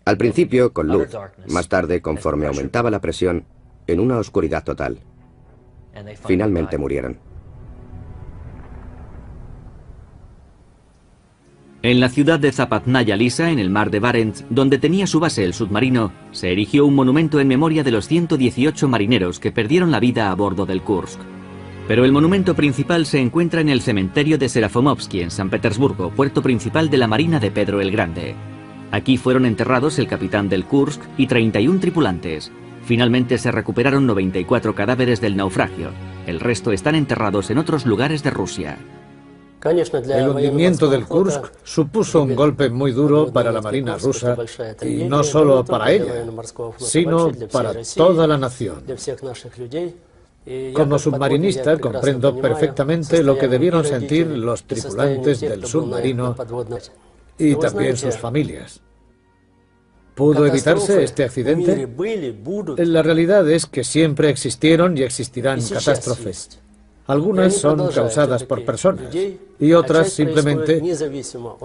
Al principio con luz, más tarde, conforme aumentaba la presión, en una oscuridad total. Finalmente murieron. En la ciudad de Zapatnaya Lisa, en el mar de Barents, donde tenía su base el submarino, se erigió un monumento en memoria de los 118 marineros que perdieron la vida a bordo del Kursk. Pero el monumento principal se encuentra en el cementerio de Serafomovsky, en San Petersburgo, puerto principal de la Marina de Pedro el Grande. Aquí fueron enterrados el capitán del Kursk y 31 tripulantes. Finalmente se recuperaron 94 cadáveres del naufragio. El resto están enterrados en otros lugares de Rusia. El hundimiento del Kursk supuso un golpe muy duro para la Marina rusa, y no solo para ella, sino para toda la nación. Como submarinista comprendo perfectamente lo que debieron sentir los tripulantes del submarino y también sus familias. ¿Pudo evitarse este accidente? La realidad es que siempre existieron y existirán catástrofes. Algunas son causadas por personas y otras simplemente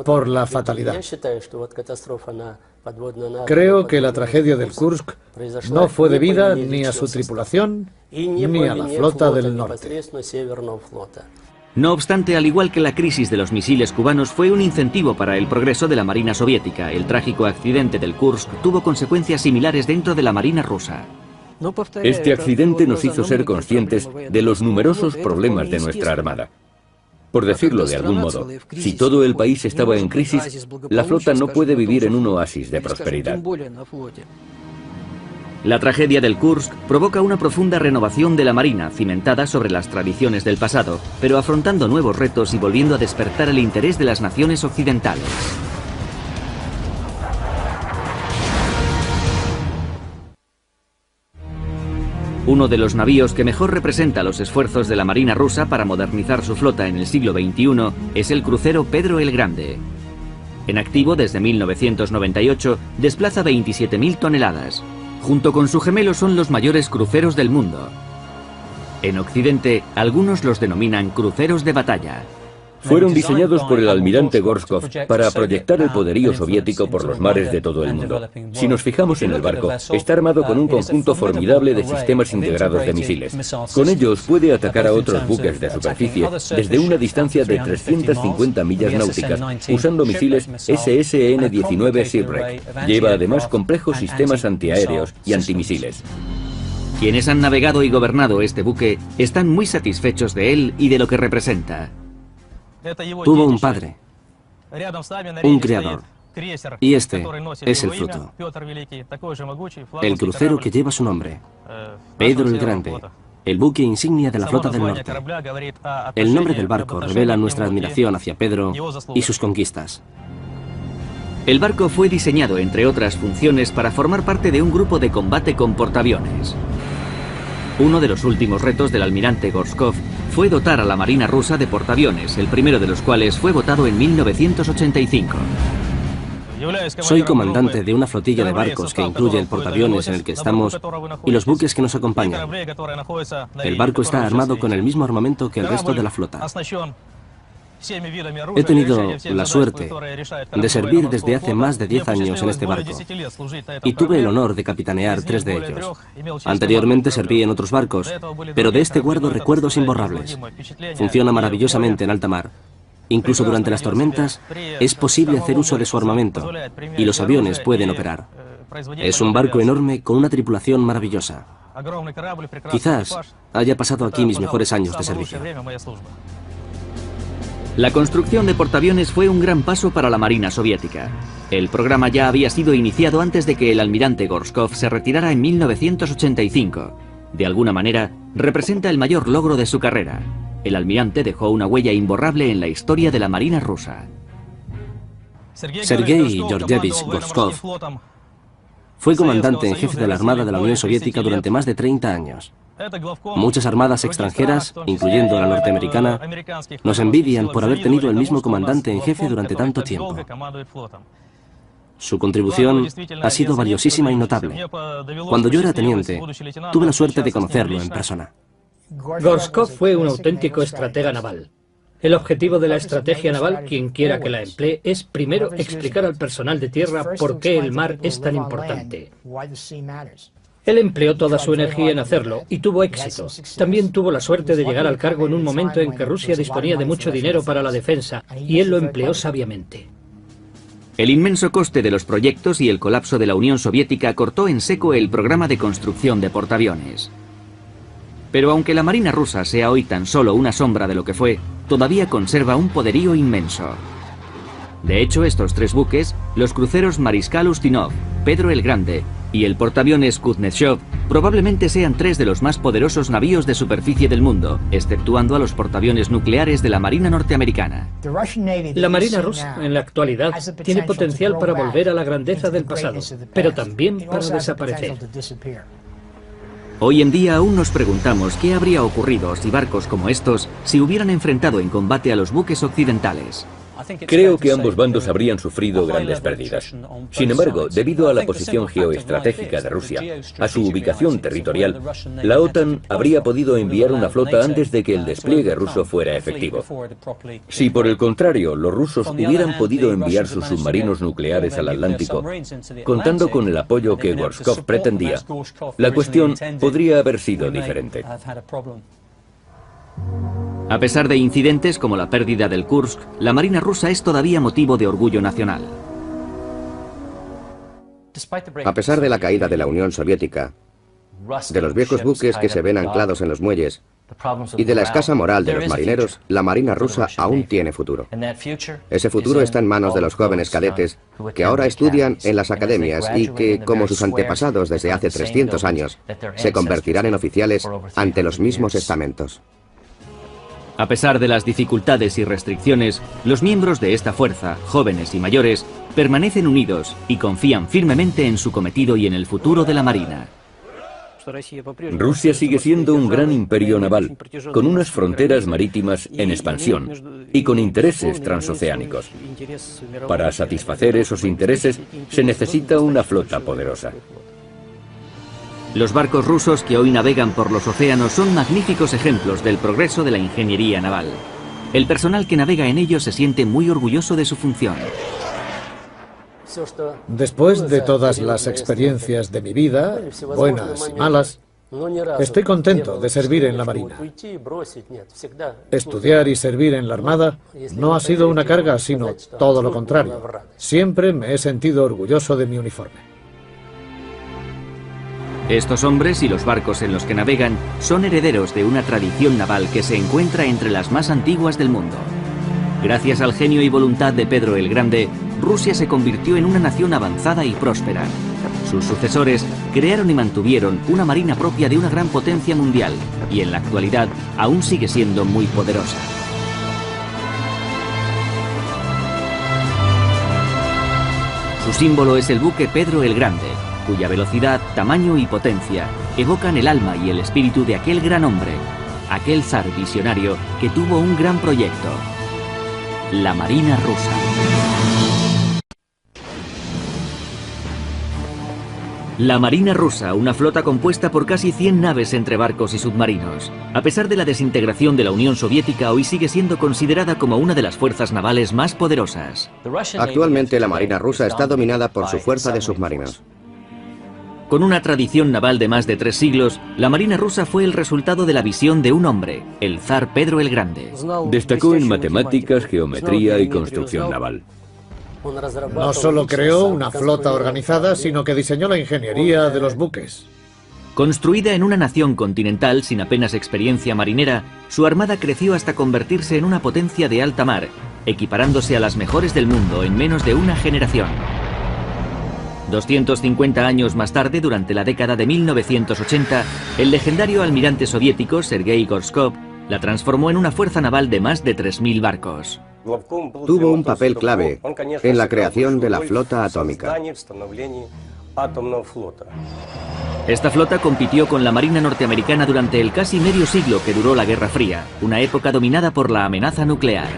por la fatalidad. Creo que la tragedia del Kursk no fue debida ni a su tripulación ni a la flota del norte. No obstante, al igual que la crisis de los misiles cubanos fue un incentivo para el progreso de la Marina soviética, el trágico accidente del Kursk tuvo consecuencias similares dentro de la Marina rusa. Este accidente nos hizo ser conscientes de los numerosos problemas de nuestra armada. Por decirlo de algún modo, si todo el país estaba en crisis, la flota no puede vivir en un oasis de prosperidad. La tragedia del Kursk provoca una profunda renovación de la Marina, cimentada sobre las tradiciones del pasado, pero afrontando nuevos retos y volviendo a despertar el interés de las naciones occidentales. Uno de los navíos que mejor representa los esfuerzos de la Marina rusa para modernizar su flota en el siglo XXI es el crucero Pedro el Grande. En activo desde 1998, desplaza 27.000 toneladas. Junto con su gemelo son los mayores cruceros del mundo. En Occidente, algunos los denominan cruceros de batalla. Fueron diseñados por el almirante Gorshkov para proyectar el poderío soviético por los mares de todo el mundo. Si nos fijamos en el barco, está armado con un conjunto formidable de sistemas integrados de misiles. Con ellos puede atacar a otros buques de superficie desde una distancia de 350 millas náuticas, usando misiles SSN-19 Shipwreck. Lleva además complejos sistemas antiaéreos y antimisiles. Quienes han navegado y gobernado este buque están muy satisfechos de él y de lo que representa. Tuvo un padre, un creador, y este es el fruto. El crucero que lleva su nombre, Pedro el Grande, el buque insignia de la Flota del Norte. El nombre del barco revela nuestra admiración hacia Pedro y sus conquistas. El barco fue diseñado, entre otras funciones, para formar parte de un grupo de combate con portaaviones. Uno de los últimos retos del almirante Gorshkov fue dotar a la Marina rusa de portaaviones, el primero de los cuales fue votado en 1985. Soy comandante de una flotilla de barcos que incluye el portaaviones en el que estamos y los buques que nos acompañan. El barco está armado con el mismo armamento que el resto de la flota. He tenido la suerte de servir desde hace más de 10 años en este barco y tuve el honor de capitanear 3 de ellos. Anteriormente serví en otros barcos, pero de este guardo recuerdos imborrables. Funciona maravillosamente en alta mar. Incluso durante las tormentas es posible hacer uso de su armamento y los aviones pueden operar. Es un barco enorme con una tripulación maravillosa. Quizás haya pasado aquí mis mejores años de servicio. La construcción de portaaviones fue un gran paso para la Marina soviética. El programa ya había sido iniciado antes de que el almirante Gorshkov se retirara en 1985. De alguna manera, representa el mayor logro de su carrera. El almirante dejó una huella imborrable en la historia de la Marina rusa. Sergei Georgievich Gorshkov fue comandante en jefe de la Armada de la Unión Soviética durante más de 30 años. Muchas armadas extranjeras, incluyendo la norteamericana, nos envidian por haber tenido el mismo comandante en jefe durante tanto tiempo. Su contribución ha sido valiosísima y notable. Cuando yo era teniente, tuve la suerte de conocerlo en persona. Gorshkov fue un auténtico estratega naval. El objetivo de la estrategia naval, quien quiera que la emplee, es primero explicar al personal de tierra por qué el mar es tan importante. Él empleó toda su energía en hacerlo y tuvo éxito. También tuvo la suerte de llegar al cargo en un momento en que Rusia disponía de mucho dinero para la defensa, y él lo empleó sabiamente. El inmenso coste de los proyectos y el colapso de la Unión Soviética cortó en seco el programa de construcción de portaaviones. Pero aunque la Marina rusa sea hoy tan solo una sombra de lo que fue, todavía conserva un poderío inmenso. De hecho, estos 3 buques, los cruceros Mariscal Ustinov, Pedro el Grande y el portaaviones Kuznetsov, probablemente sean 3 de los más poderosos navíos de superficie del mundo, exceptuando a los portaaviones nucleares de la Marina norteamericana. La Marina rusa, en la actualidad, tiene potencial para volver a la grandeza del pasado, pero también para desaparecer. Hoy en día aún nos preguntamos qué habría ocurrido si barcos como estos se hubieran enfrentado en combate a los buques occidentales. Creo que ambos bandos habrían sufrido grandes pérdidas. Sin embargo, debido a la posición geoestratégica de Rusia, a su ubicación territorial, la OTAN habría podido enviar una flota antes de que el despliegue ruso fuera efectivo. Si por el contrario los rusos hubieran podido enviar sus submarinos nucleares al Atlántico, contando con el apoyo que Gorshkov pretendía, la cuestión podría haber sido diferente. A pesar de incidentes como la pérdida del Kursk, la Marina rusa es todavía motivo de orgullo nacional. A pesar de la caída de la Unión Soviética, de los viejos buques que se ven anclados en los muelles y de la escasa moral de los marineros, la Marina rusa aún tiene futuro. Ese futuro está en manos de los jóvenes cadetes que ahora estudian en las academias y que, como sus antepasados desde hace 300 años, se convertirán en oficiales ante los mismos estamentos. A pesar de las dificultades y restricciones, los miembros de esta fuerza, jóvenes y mayores, permanecen unidos y confían firmemente en su cometido y en el futuro de la Marina. Rusia sigue siendo un gran imperio naval, con unas fronteras marítimas en expansión y con intereses transoceánicos. Para satisfacer esos intereses se necesita una flota poderosa. Los barcos rusos que hoy navegan por los océanos son magníficos ejemplos del progreso de la ingeniería naval. El personal que navega en ellos se siente muy orgulloso de su función. Después de todas las experiencias de mi vida, buenas y malas, estoy contento de servir en la Marina. Estudiar y servir en la Armada no ha sido una carga, sino todo lo contrario. Siempre me he sentido orgulloso de mi uniforme. Estos hombres y los barcos en los que navegan son herederos de una tradición naval que se encuentra entre las más antiguas del mundo. Gracias al genio y voluntad de Pedro el Grande, Rusia se convirtió en una nación avanzada y próspera. Sus sucesores crearon y mantuvieron una marina propia de una gran potencia mundial y en la actualidad aún sigue siendo muy poderosa. Su símbolo es el buque Pedro el Grande, cuya velocidad, tamaño y potencia evocan el alma y el espíritu de aquel gran hombre, aquel zar visionario que tuvo un gran proyecto: la Marina rusa. La Marina rusa, una flota compuesta por casi 100 naves entre barcos y submarinos. A pesar de la desintegración de la Unión Soviética, hoy sigue siendo considerada como una de las fuerzas navales más poderosas. Actualmente la Marina rusa está dominada por su fuerza de submarinos. Con una tradición naval de más de 3 siglos, la Marina rusa fue el resultado de la visión de un hombre, el zar Pedro el Grande. Destacó en matemáticas, geometría y construcción naval. No solo creó una flota organizada, sino que diseñó la ingeniería de los buques. Construida en una nación continental sin apenas experiencia marinera, su armada creció hasta convertirse en una potencia de alta mar, equiparándose a las mejores del mundo en menos de una generación. 250 años más tarde, durante la década de 1980, el legendario almirante soviético Sergei Gorshkov la transformó en una fuerza naval de más de 3.000 barcos. Tuvo un papel clave en la creación de la flota atómica. Esta flota compitió con la Marina norteamericana durante el casi medio siglo que duró la Guerra Fría, una época dominada por la amenaza nuclear.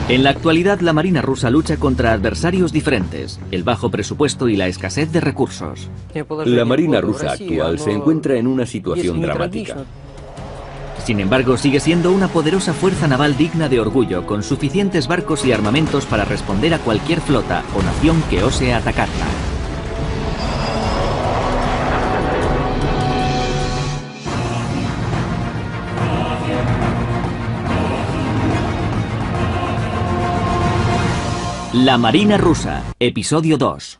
En la actualidad, la Marina rusa lucha contra adversarios diferentes, el bajo presupuesto y la escasez de recursos. La Marina rusa actual se encuentra en una situación dramática. Sin embargo, sigue siendo una poderosa fuerza naval digna de orgullo, con suficientes barcos y armamentos para responder a cualquier flota o nación que ose atacarla. La Marina rusa, episodio 2.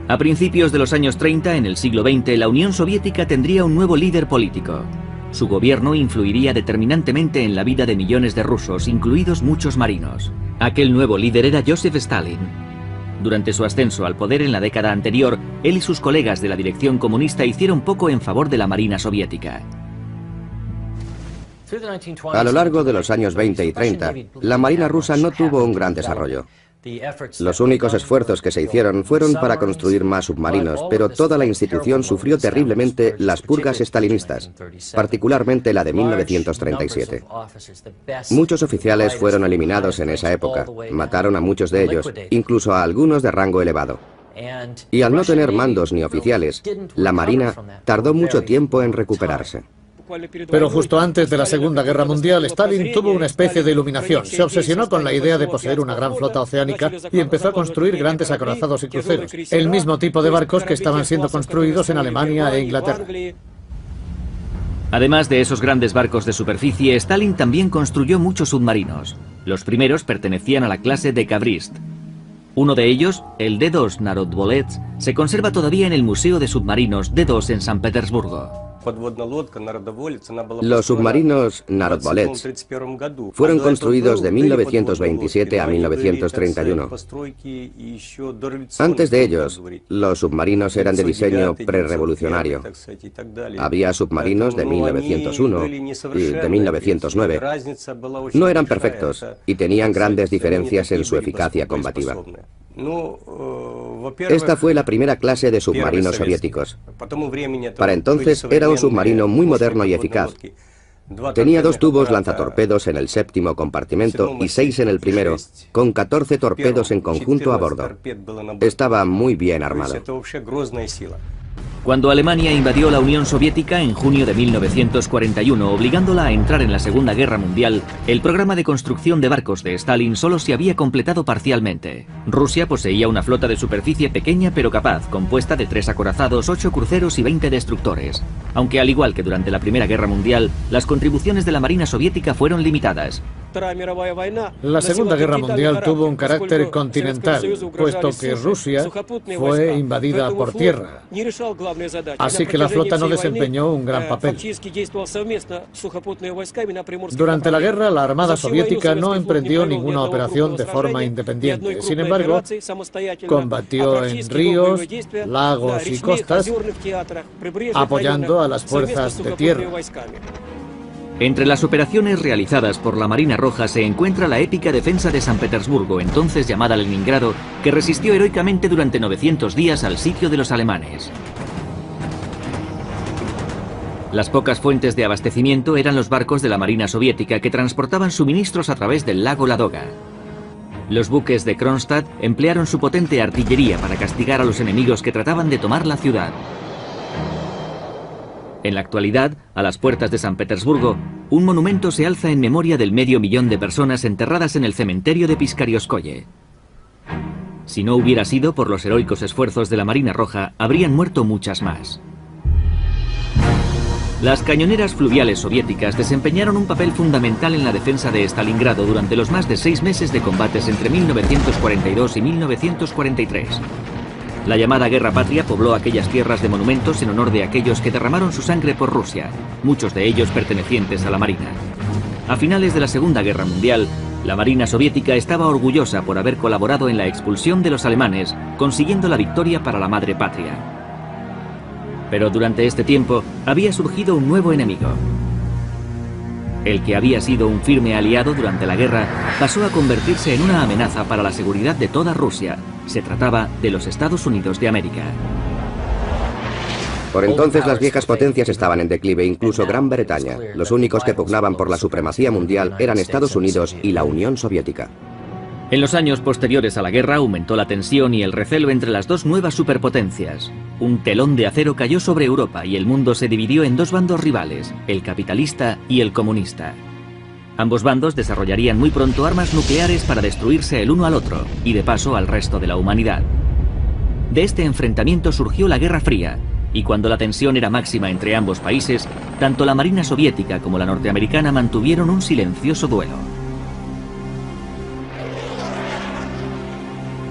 A principios de los años 30, en el siglo XX, la Unión Soviética tendría un nuevo líder político. Su gobierno influiría determinantemente en la vida de millones de rusos, incluidos muchos marinos. Aquel nuevo líder era Joseph Stalin. Durante su ascenso al poder en la década anterior, él y sus colegas de la dirección comunista hicieron poco en favor de la Marina soviética. A lo largo de los años 20 y 30, la Marina rusa no tuvo un gran desarrollo. Los únicos esfuerzos que se hicieron fueron para construir más submarinos, pero toda la institución sufrió terriblemente las purgas estalinistas, particularmente la de 1937. Muchos oficiales fueron eliminados en esa época, mataron a muchos de ellos, incluso a algunos de rango elevado. Y al no tener mandos ni oficiales, la Marina tardó mucho tiempo en recuperarse. Pero justo antes de la Segunda Guerra Mundial, Stalin tuvo una especie de iluminación. Se obsesionó con la idea de poseer una gran flota oceánica y empezó a construir grandes acorazados y cruceros, el mismo tipo de barcos que estaban siendo construidos en Alemania e Inglaterra. Además de esos grandes barcos de superficie, Stalin también construyó muchos submarinos. Los primeros pertenecían a la clase de Kabrist. Uno de ellos, el D2 Narodvolets, se conserva todavía en el Museo de Submarinos D2 en San Petersburgo. Los submarinos Narodvolets fueron construidos de 1927 a 1931. Antes de ellos, los submarinos eran de diseño prerrevolucionario. Había submarinos de 1901 y de 1909. No eran perfectos y tenían grandes diferencias en su eficacia combativa. Esta fue la primera clase de submarinos soviéticos. Para entonces era un submarino muy moderno y eficaz. Tenía 2 tubos lanzatorpedos en el 7º compartimento y 6 en el primero, con 14 torpedos en conjunto a bordo. Estaba muy bien armado. Cuando Alemania invadió la Unión Soviética en junio de 1941, obligándola a entrar en la Segunda Guerra Mundial, el programa de construcción de barcos de Stalin solo se había completado parcialmente. Rusia poseía una flota de superficie pequeña pero capaz, compuesta de 3 acorazados, 8 cruceros y 20 destructores. Aunque al igual que durante la Primera Guerra Mundial, las contribuciones de la Marina soviética fueron limitadas. La Segunda Guerra Mundial tuvo un carácter continental, puesto que Rusia fue invadida por tierra. Así que la flota no desempeñó un gran papel. Durante la guerra, la Armada soviética no emprendió ninguna operación de forma independiente. Sin embargo, combatió en ríos, lagos y costas, apoyando a las fuerzas de tierra. Entre las operaciones realizadas por la Marina Roja se encuentra la épica defensa de San Petersburgo, entonces llamada Leningrado, que resistió heroicamente durante 900 días al sitio de los alemanes. Las pocas fuentes de abastecimiento eran los barcos de la Marina soviética que transportaban suministros a través del lago Ladoga. Los buques de Kronstadt emplearon su potente artillería para castigar a los enemigos que trataban de tomar la ciudad. En la actualidad, a las puertas de San Petersburgo, un monumento se alza en memoria del 500.000 de personas enterradas en el cementerio de Piskarioskoye. Si no hubiera sido por los heroicos esfuerzos de la Marina Roja, habrían muerto muchas más. Las cañoneras fluviales soviéticas desempeñaron un papel fundamental en la defensa de Stalingrado durante los más de 6 meses de combates entre 1942 y 1943. La llamada Guerra Patria pobló aquellas tierras de monumentos en honor de aquellos que derramaron su sangre por Rusia, muchos de ellos pertenecientes a la Marina. A finales de la Segunda Guerra Mundial, la Marina soviética estaba orgullosa por haber colaborado en la expulsión de los alemanes, consiguiendo la victoria para la madre patria. Pero durante este tiempo había surgido un nuevo enemigo. El que había sido un firme aliado durante la guerra pasó a convertirse en una amenaza para la seguridad de toda Rusia. Se trataba de los Estados Unidos de América. Por entonces las viejas potencias estaban en declive, incluso Gran Bretaña. Los únicos que pugnaban por la supremacía mundial eran Estados Unidos y la Unión Soviética. En los años posteriores a la guerra aumentó la tensión y el recelo entre las dos nuevas superpotencias. Un telón de acero cayó sobre Europa y el mundo se dividió en 2 bandos rivales, el capitalista y el comunista. Ambos bandos desarrollarían muy pronto armas nucleares para destruirse el uno al otro y de paso al resto de la humanidad. De este enfrentamiento surgió la Guerra Fría, y cuando la tensión era máxima entre ambos países, tanto la Marina soviética como la norteamericana mantuvieron un silencioso duelo.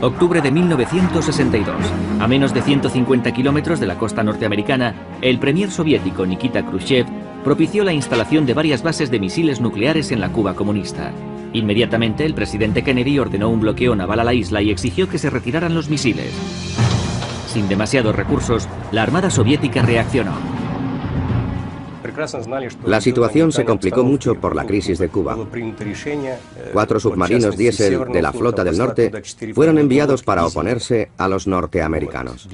Octubre de 1962. A menos de 150 kilómetros de la costa norteamericana, el premier soviético Nikita Khrushchev propició la instalación de varias bases de misiles nucleares en la Cuba comunista. Inmediatamente, el presidente Kennedy ordenó un bloqueo naval a la isla y exigió que se retiraran los misiles. Sin demasiados recursos, la Armada soviética reaccionó. La situación se complicó mucho por la crisis de Cuba. 4 submarinos diésel de la Flota del Norte fueron enviados para oponerse a los norteamericanos.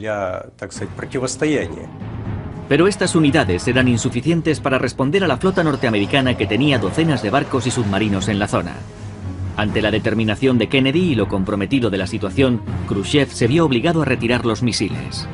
Pero estas unidades eran insuficientes para responder a la flota norteamericana que tenía docenas de barcos y submarinos en la zona. Ante la determinación de Kennedy y lo comprometido de la situación, Khrushchev se vio obligado a retirar los misiles.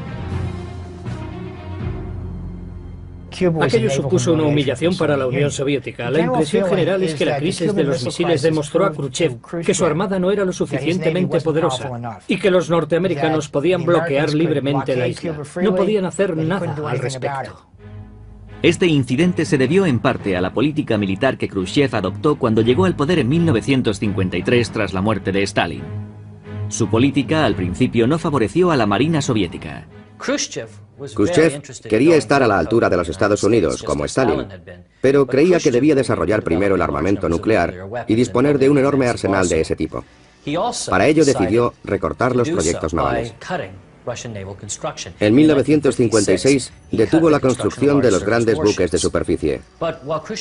Aquello supuso una humillación para la Unión Soviética. La impresión general es que la crisis de los misiles demostró a Khrushchev que su armada no era lo suficientemente poderosa y que los norteamericanos podían bloquear libremente la isla. No podían hacer nada al respecto. Este incidente se debió en parte a la política militar que Khrushchev adoptó cuando llegó al poder en 1953 tras la muerte de Stalin. Su política al principio no favoreció a la Marina soviética. Khrushchev quería estar a la altura de los Estados Unidos, como Stalin, pero creía que debía desarrollar primero el armamento nuclear y disponer de un enorme arsenal de ese tipo. Para ello decidió recortar los proyectos navales. En 1956 detuvo la construcción de los grandes buques de superficie.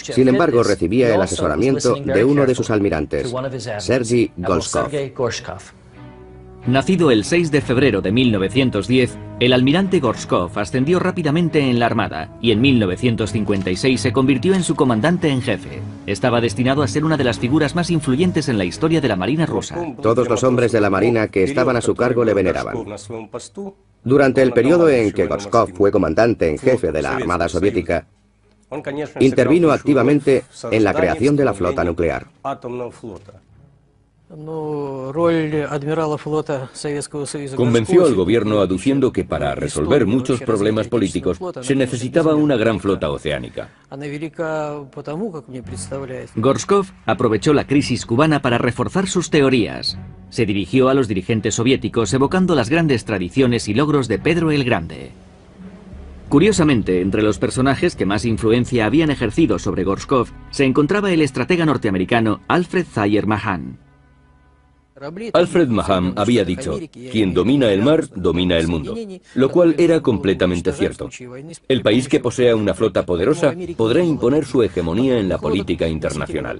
Sin embargo, recibía el asesoramiento de uno de sus almirantes, Sergei Gorshkov. Nacido el 6 de febrero de 1910, el almirante Gorshkov ascendió rápidamente en la Armada y en 1956 se convirtió en su comandante en jefe. Estaba destinado a ser una de las figuras más influyentes en la historia de la Marina rusa. Todos los hombres de la Marina que estaban a su cargo le veneraban. Durante el periodo en que Gorshkov fue comandante en jefe de la Armada Soviética, intervino activamente en la creación de la flota nuclear. Convenció al gobierno aduciendo que para resolver muchos problemas políticos se necesitaba una gran flota oceánica. Gorshkov aprovechó la crisis cubana para reforzar sus teorías. Se dirigió a los dirigentes soviéticos evocando las grandes tradiciones y logros de Pedro el Grande. Curiosamente, entre los personajes que más influencia habían ejercido sobre Gorshkov se encontraba el estratega norteamericano Alfred Thayer Mahan. Alfred Mahan había dicho, quien domina el mar, domina el mundo, lo cual era completamente cierto. El país que posea una flota poderosa podrá imponer su hegemonía en la política internacional.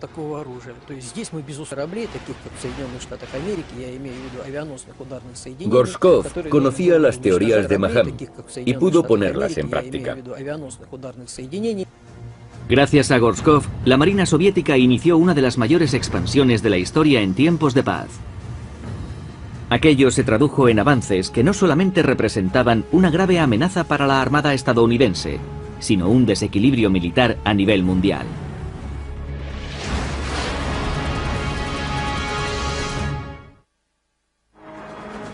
Gorshkov conocía las teorías de Mahan y pudo ponerlas en práctica. Gracias a Gorshkov, la Marina soviética inició una de las mayores expansiones de la historia en tiempos de paz. Aquello se tradujo en avances que no solamente representaban una grave amenaza para la Armada estadounidense, sino un desequilibrio militar a nivel mundial.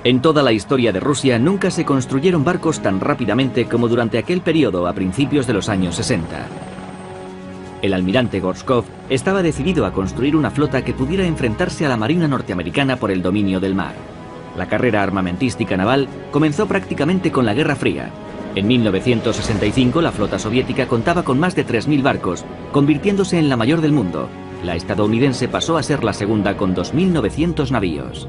En toda la historia de Rusia nunca se construyeron barcos tan rápidamente como durante aquel periodo a principios de los años 60. El almirante Gorshkov estaba decidido a construir una flota que pudiera enfrentarse a la Marina norteamericana por el dominio del mar. La carrera armamentística naval comenzó prácticamente con la Guerra Fría. En 1965 la flota soviética contaba con más de 3.000 barcos, convirtiéndose en la mayor del mundo. La estadounidense pasó a ser la segunda con 2.900 navíos.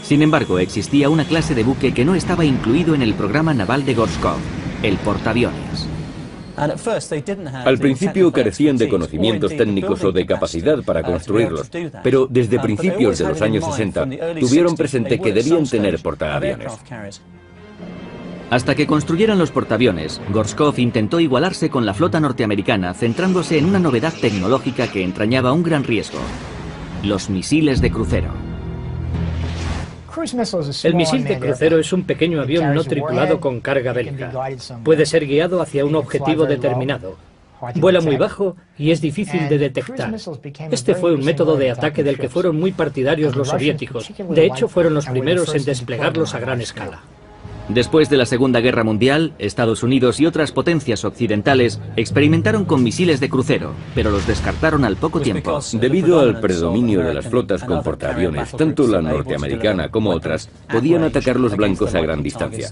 Sin embargo, existía una clase de buque que no estaba incluido en el programa naval de Gorshkov, el portaaviones. Al principio carecían de conocimientos técnicos o de capacidad para construirlos, pero desde principios de los años 60 tuvieron presente que debían tener portaaviones. Hasta que construyeran los portaaviones, Gorshkov intentó igualarse con la flota norteamericana, centrándose en una novedad tecnológica que entrañaba un gran riesgo: los misiles de crucero. El misil de crucero es un pequeño avión no tripulado con carga bélica. Puede ser guiado hacia un objetivo determinado. Vuela muy bajo y es difícil de detectar. Este fue un método de ataque del que fueron muy partidarios los soviéticos. De hecho, fueron los primeros en desplegarlos a gran escala. Después de la Segunda Guerra Mundial, Estados Unidos y otras potencias occidentales experimentaron con misiles de crucero, pero los descartaron al poco tiempo. Debido al predominio de las flotas con portaaviones, tanto la norteamericana como otras podían atacar los blancos a gran distancia.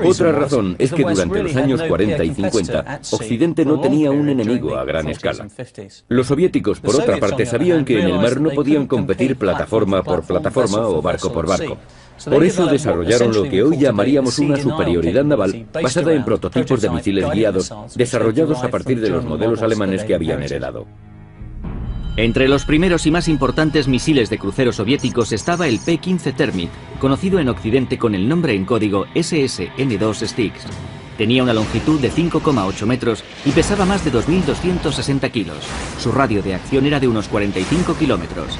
Otra razón es que durante los años 40 y 50, Occidente no tenía un enemigo a gran escala. Los soviéticos, por otra parte, sabían que en el mar no podían competir plataforma por plataforma o barco por barco. Por eso desarrollaron lo que hoy llamaríamos una superioridad naval basada en prototipos de misiles guiados desarrollados a partir de los modelos alemanes que habían heredado. Entre los primeros y más importantes misiles de crucero soviéticos estaba el P-15 Termit, conocido en Occidente con el nombre en código SS-M2 Styx. Tenía una longitud de 5,8 metros y pesaba más de 2.260 kilos. Su radio de acción era de unos 45 kilómetros.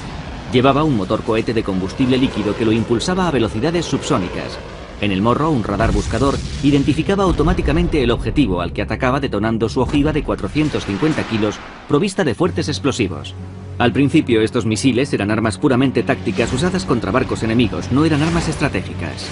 Llevaba un motor cohete de combustible líquido que lo impulsaba a velocidades subsónicas. En el morro, un radar buscador identificaba automáticamente el objetivo al que atacaba, detonando su ojiva de 450 kilos provista de fuertes explosivos. Al principio, estos misiles eran armas puramente tácticas usadas contra barcos enemigos, no eran armas estratégicas.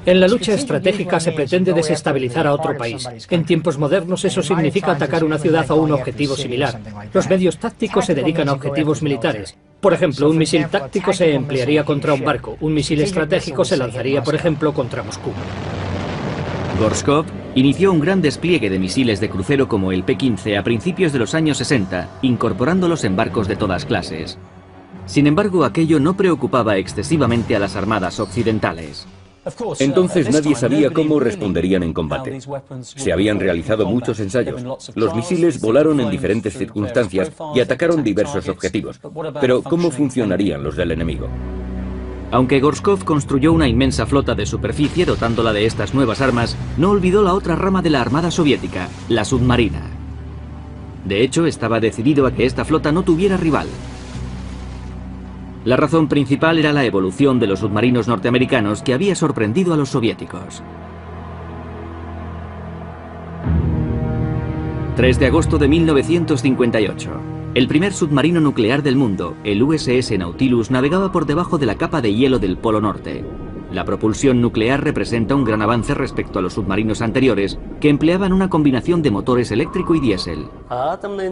En la lucha estratégica se pretende desestabilizar a otro país. En tiempos modernos eso significa atacar una ciudad o un objetivo similar. Los medios tácticos se dedican a objetivos militares. Por ejemplo, un misil táctico se emplearía contra un barco. Un misil estratégico se lanzaría, por ejemplo, contra Moscú. Gorshkov inició un gran despliegue de misiles de crucero como el P-15 a principios de los años 60, incorporándolos en barcos de todas clases. Sin embargo, aquello no preocupaba excesivamente a las armadas occidentales. Entonces nadie sabía cómo responderían en combate. Se habían realizado muchos ensayos. Los misiles volaron en diferentes circunstancias y atacaron diversos objetivos. Pero ¿cómo funcionarían los del enemigo? Aunque Gorshkov construyó una inmensa flota de superficie dotándola de estas nuevas armas, no olvidó la otra rama de la Armada soviética, la submarina. De hecho, estaba decidido a que esta flota no tuviera rival. La razón principal era la evolución de los submarinos norteamericanos que había sorprendido a los soviéticos. 3 de agosto de 1958. El primer submarino nuclear del mundo, el USS Nautilus, navegaba por debajo de la capa de hielo del Polo Norte. La propulsión nuclear representa un gran avance respecto a los submarinos anteriores, que empleaban una combinación de motores eléctrico y diésel.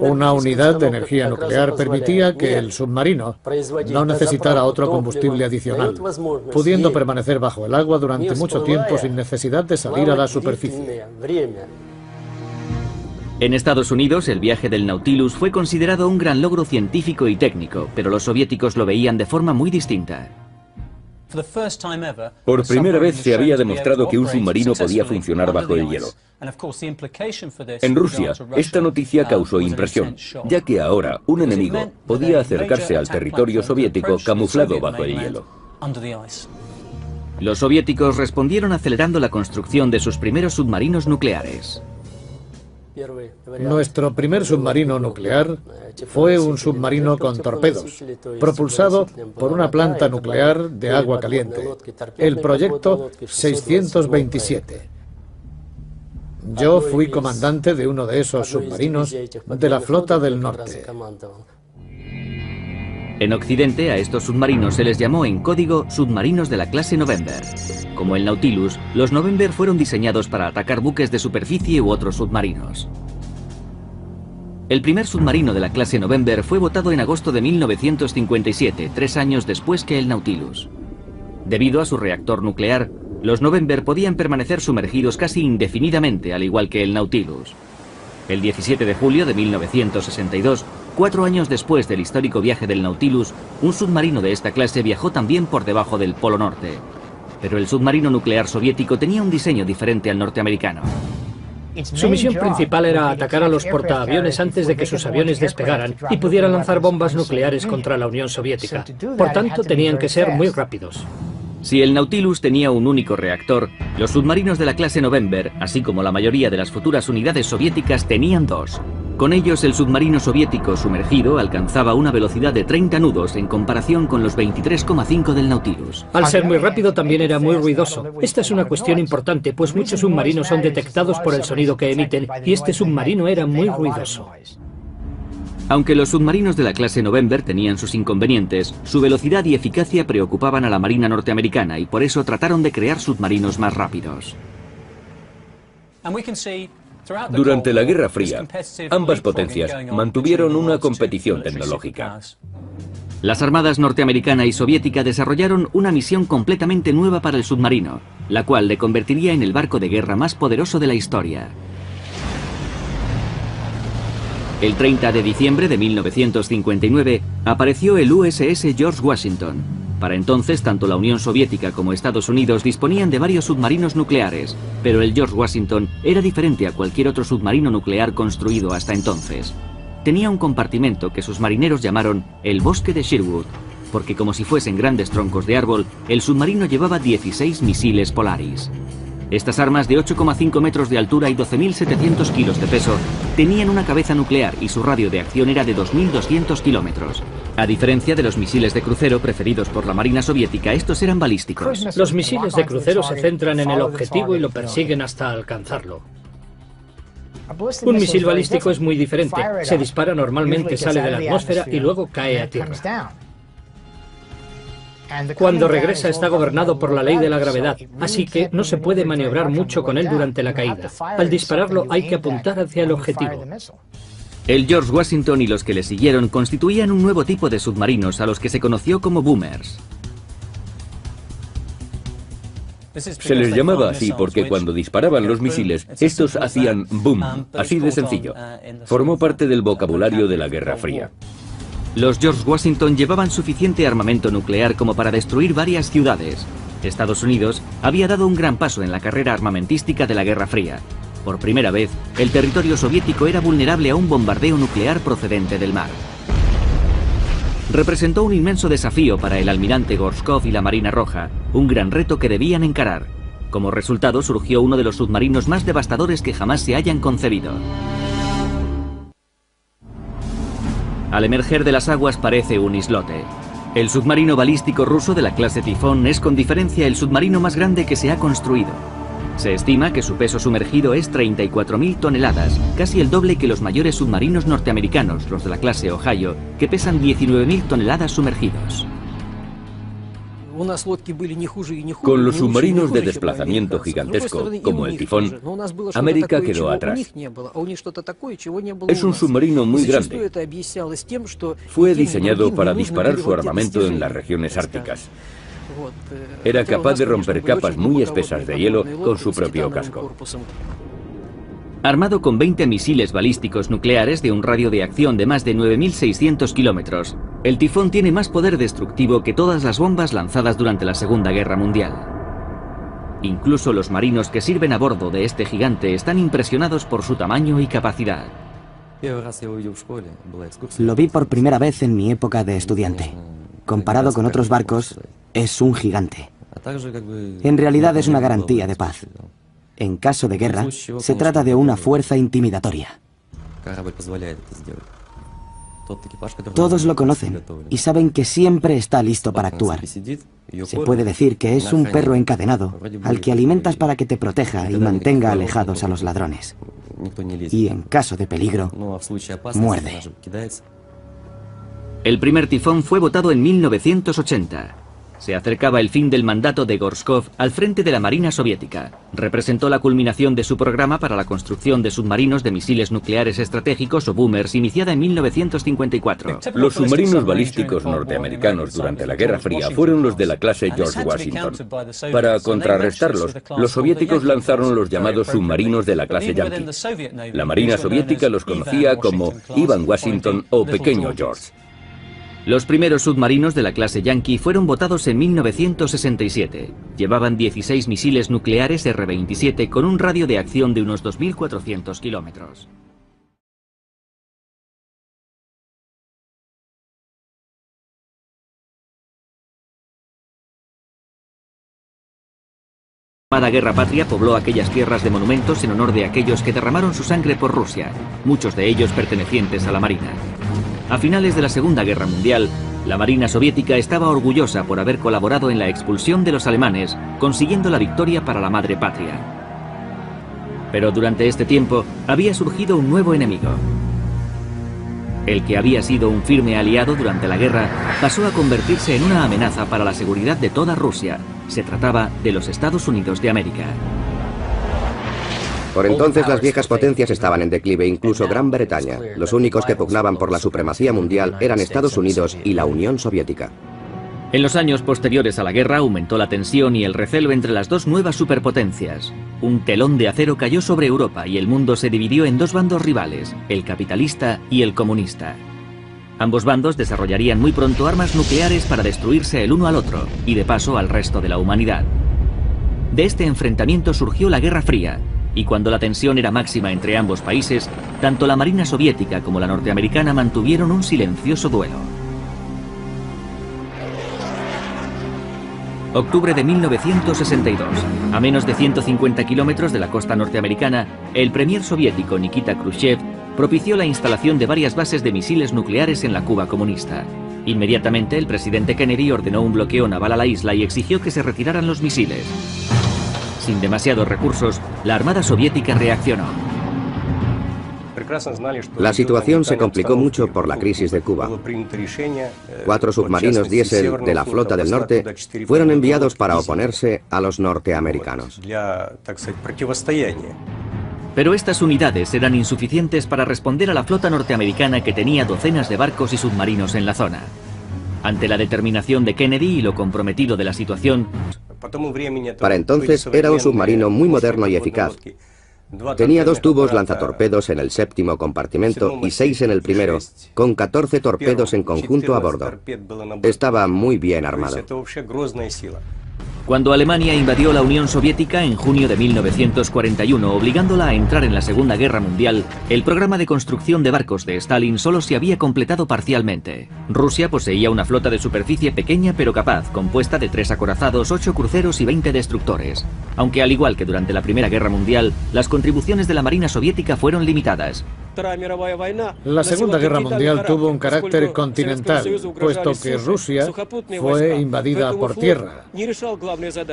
Una unidad de energía nuclear permitía que el submarino no necesitara otro combustible adicional, pudiendo permanecer bajo el agua durante mucho tiempo sin necesidad de salir a la superficie. En Estados Unidos, el viaje del Nautilus fue considerado un gran logro científico y técnico, pero los soviéticos lo veían de forma muy distinta. Por primera vez se había demostrado que un submarino podía funcionar bajo el hielo. En Rusia, esta noticia causó impresión, ya que ahora un enemigo podía acercarse al territorio soviético camuflado bajo el hielo. Los soviéticos respondieron acelerando la construcción de sus primeros submarinos nucleares. Nuestro primer submarino nuclear fue un submarino con torpedos, propulsado por una planta nuclear de agua caliente, el proyecto 627. Yo fui comandante de uno de esos submarinos de la Flota del Norte. En Occidente, a estos submarinos se les llamó en código submarinos de la clase November. Como el Nautilus, los November fueron diseñados para atacar buques de superficie u otros submarinos. El primer submarino de la clase November fue botado en agosto de 1957, 3 años después que el Nautilus. Debido a su reactor nuclear, los November podían permanecer sumergidos casi indefinidamente, al igual que el Nautilus. El 17 de julio de 1962, 4 años después del histórico viaje del Nautilus, un submarino de esta clase viajó también por debajo del Polo Norte. Pero el submarino nuclear soviético tenía un diseño diferente al norteamericano. Su misión principal era atacar a los portaaviones antes de que sus aviones despegaran y pudieran lanzar bombas nucleares contra la Unión Soviética. Por tanto, tenían que ser muy rápidos. Si el Nautilus tenía un único reactor, los submarinos de la clase November, así como la mayoría de las futuras unidades soviéticas, tenían 2. Con ellos, el submarino soviético sumergido alcanzaba una velocidad de 30 nudos en comparación con los 23,5 del Nautilus. Al ser muy rápido también era muy ruidoso. Esta es una cuestión importante, pues muchos submarinos son detectados por el sonido que emiten, y este submarino era muy ruidoso. Aunque los submarinos de la clase November tenían sus inconvenientes, su velocidad y eficacia preocupaban a la Marina norteamericana y por eso trataron de crear submarinos más rápidos. Durante la Guerra Fría, ambas potencias mantuvieron una competición tecnológica. Las armadas norteamericana y soviética desarrollaron una misión completamente nueva para el submarino, la cual le convertiría en el barco de guerra más poderoso de la historia. El 30 de diciembre de 1959 apareció el USS George Washington. Para entonces, tanto la Unión Soviética como Estados Unidos disponían de varios submarinos nucleares, pero el George Washington era diferente a cualquier otro submarino nuclear construido hasta entonces. Tenía un compartimento que sus marineros llamaron el Bosque de Sherwood, porque como si fuesen grandes troncos de árbol, el submarino llevaba 16 misiles Polaris. Estas armas de 8,5 metros de altura y 12.700 kilos de peso tenían una cabeza nuclear y su radio de acción era de 2.200 kilómetros. A diferencia de los misiles de crucero preferidos por la Marina soviética, estos eran balísticos. Los misiles de crucero se centran en el objetivo y lo persiguen hasta alcanzarlo. Un misil balístico es muy diferente. Se dispara normalmente, sale de la atmósfera y luego cae a tierra. Cuando regresa está gobernado por la ley de la gravedad, así que no se puede maniobrar mucho con él durante la caída. Al dispararlo hay que apuntar hacia el objetivo. El George Washington y los que le siguieron constituían un nuevo tipo de submarinos a los que se conoció como boomers. Se les llamaba así porque cuando disparaban los misiles, estos hacían boom, así de sencillo. Formó parte del vocabulario de la Guerra Fría. Los George Washington llevaban suficiente armamento nuclear como para destruir varias ciudades. Estados Unidos había dado un gran paso en la carrera armamentística de la Guerra Fría. Por primera vez, el territorio soviético era vulnerable a un bombardeo nuclear procedente del mar. Representó un inmenso desafío para el almirante Gorshkov y la Marina Roja, un gran reto que debían encarar. Como resultado surgió uno de los submarinos más devastadores que jamás se hayan concebido. Al emerger de las aguas parece un islote. El submarino balístico ruso de la clase Tifón es con diferencia el submarino más grande que se ha construido. Se estima que su peso sumergido es 34.000 toneladas, casi el doble que los mayores submarinos norteamericanos, los de la clase Ohio, que pesan 19.000 toneladas sumergidos. Con los submarinos de desplazamiento gigantesco, como el Tifón, América quedó atrás. Es un submarino muy grande. Fue diseñado para disparar su armamento en las regiones árticas. Era capaz de romper capas muy espesas de hielo con su propio casco. Armado con 20 misiles balísticos nucleares de un radio de acción de más de 9.600 kilómetros, el Tifón tiene más poder destructivo que todas las bombas lanzadas durante la Segunda Guerra Mundial. Incluso los marinos que sirven a bordo de este gigante están impresionados por su tamaño y capacidad. Lo vi por primera vez en mi época de estudiante. Comparado con otros barcos, es un gigante. En realidad es una garantía de paz. En caso de guerra, se trata de una fuerza intimidatoria. Todos lo conocen y saben que siempre está listo para actuar. Se puede decir que es un perro encadenado al que alimentas para que te proteja y mantenga alejados a los ladrones. Y en caso de peligro, muerde. El primer Tifón fue votado en 1980. Se acercaba el fin del mandato de Gorshkov al frente de la Marina Soviética. Representó la culminación de su programa para la construcción de submarinos de misiles nucleares estratégicos o boomers, iniciada en 1954. Los submarinos balísticos norteamericanos durante la Guerra Fría fueron los de la clase George Washington. Para contrarrestarlos, los soviéticos lanzaron los llamados submarinos de la clase Yankee. La Marina Soviética los conocía como Ivan Washington o Pequeño George. Los primeros submarinos de la clase Yankee fueron votados en 1967. Llevaban 16 misiles nucleares R-27 con un radio de acción de unos 2.400 kilómetros. La llamada Guerra Patria pobló aquellas tierras de monumentos en honor de aquellos que derramaron su sangre por Rusia, muchos de ellos pertenecientes a la Marina. A finales de la Segunda Guerra Mundial, la Marina Soviética estaba orgullosa por haber colaborado en la expulsión de los alemanes, consiguiendo la victoria para la madre patria. Pero durante este tiempo había surgido un nuevo enemigo. El que había sido un firme aliado durante la guerra pasó a convertirse en una amenaza para la seguridad de toda Rusia. Se trataba de los Estados Unidos de América. Por entonces las viejas potencias estaban en declive, incluso Gran Bretaña. Los únicos que pugnaban por la supremacía mundial eran Estados Unidos y la Unión Soviética. En los años posteriores a la guerra aumentó la tensión y el recelo entre las dos nuevas superpotencias. Un telón de acero cayó sobre Europa y el mundo se dividió en dos bandos rivales, el capitalista y el comunista. Ambos bandos desarrollarían muy pronto armas nucleares para destruirse el uno al otro y de paso al resto de la humanidad. De este enfrentamiento surgió la Guerra Fría, y cuando la tensión era máxima entre ambos países, tanto la Marina Soviética como la norteamericana mantuvieron un silencioso duelo. Octubre de 1962. A menos de 150 kilómetros de la costa norteamericana, el premier soviético Nikita Khrushchev propició la instalación de varias bases de misiles nucleares en la Cuba comunista. Inmediatamente, el presidente Kennedy ordenó un bloqueo naval a la isla y exigió que se retiraran los misiles. Sin demasiados recursos, la Armada Soviética reaccionó. La situación se complicó mucho por la crisis de Cuba. 4 submarinos diésel de la Flota del Norte fueron enviados para oponerse a los norteamericanos. Pero estas unidades eran insuficientes para responder a la flota norteamericana que tenía docenas de barcos y submarinos en la zona. Ante la determinación de Kennedy y lo comprometido de la situación, para entonces era un submarino muy moderno y eficaz. Tenía 2 tubos lanzatorpedos en el 7º compartimento y 6 en el primero, con 14 torpedos en conjunto a bordo. Estaba muy bien armado. Cuando Alemania invadió la Unión Soviética en junio de 1941, obligándola a entrar en la Segunda Guerra Mundial, el programa de construcción de barcos de Stalin solo se había completado parcialmente. Rusia poseía una flota de superficie pequeña pero capaz, compuesta de 3 acorazados, 8 cruceros y 20 destructores. Aunque al igual que durante la Primera Guerra Mundial, las contribuciones de la Marina Soviética fueron limitadas. La Segunda Guerra Mundial tuvo un carácter continental, puesto que Rusia fue invadida por tierra.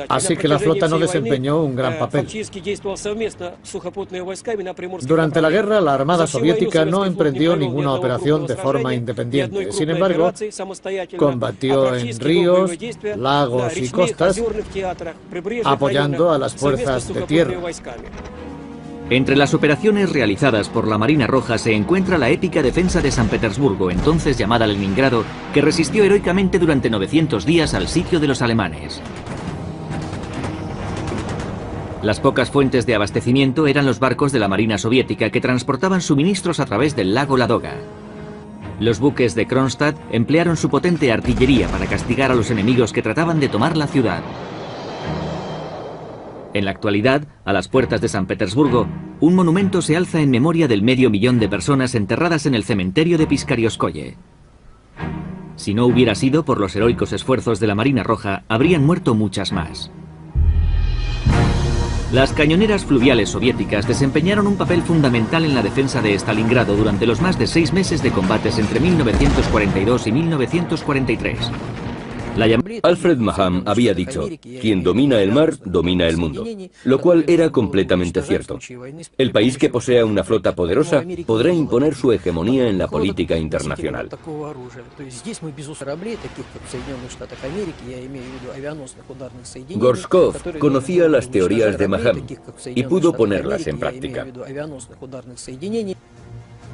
Así que la flota no desempeñó un gran papel. Durante la guerra, la Armada Soviética no emprendió ninguna operación de forma independiente. Sin embargo, combatió en ríos, lagos y costas, apoyando a las fuerzas de tierra. Entre las operaciones realizadas por la Marina Roja se encuentra la épica defensa de San Petersburgo, entonces llamada Leningrado, que resistió heroicamente durante 900 días al sitio de los alemanes. Las pocas fuentes de abastecimiento eran los barcos de la Marina Soviética que transportaban suministros a través del lago Ladoga. Los buques de Kronstadt emplearon su potente artillería para castigar a los enemigos que trataban de tomar la ciudad. En la actualidad, a las puertas de San Petersburgo, un monumento se alza en memoria del 500.000 de personas enterradas en el cementerio de Piskarioskoye. Si no hubiera sido por los heroicos esfuerzos de la Marina Roja, habrían muerto muchas más. Las cañoneras fluviales soviéticas desempeñaron un papel fundamental en la defensa de Stalingrado durante los más de 6 meses de combates entre 1942 y 1943. Alfred Maham había dicho, quien domina el mar, domina el mundo, lo cual era completamente cierto. El país que posea una flota poderosa podrá imponer su hegemonía en la política internacional. Gorshkov conocía las teorías de Maham y pudo ponerlas en práctica.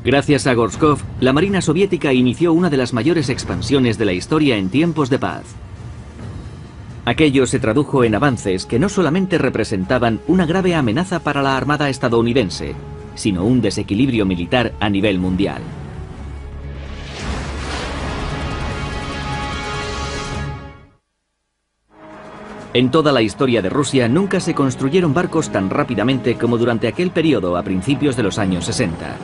Gracias a Gorshkov, la Marina Soviética inició una de las mayores expansiones de la historia en tiempos de paz. Aquello se tradujo en avances que no solamente representaban una grave amenaza para la Armada estadounidense, sino un desequilibrio militar a nivel mundial. En toda la historia de Rusia nunca se construyeron barcos tan rápidamente como durante aquel periodo a principios de los años 60.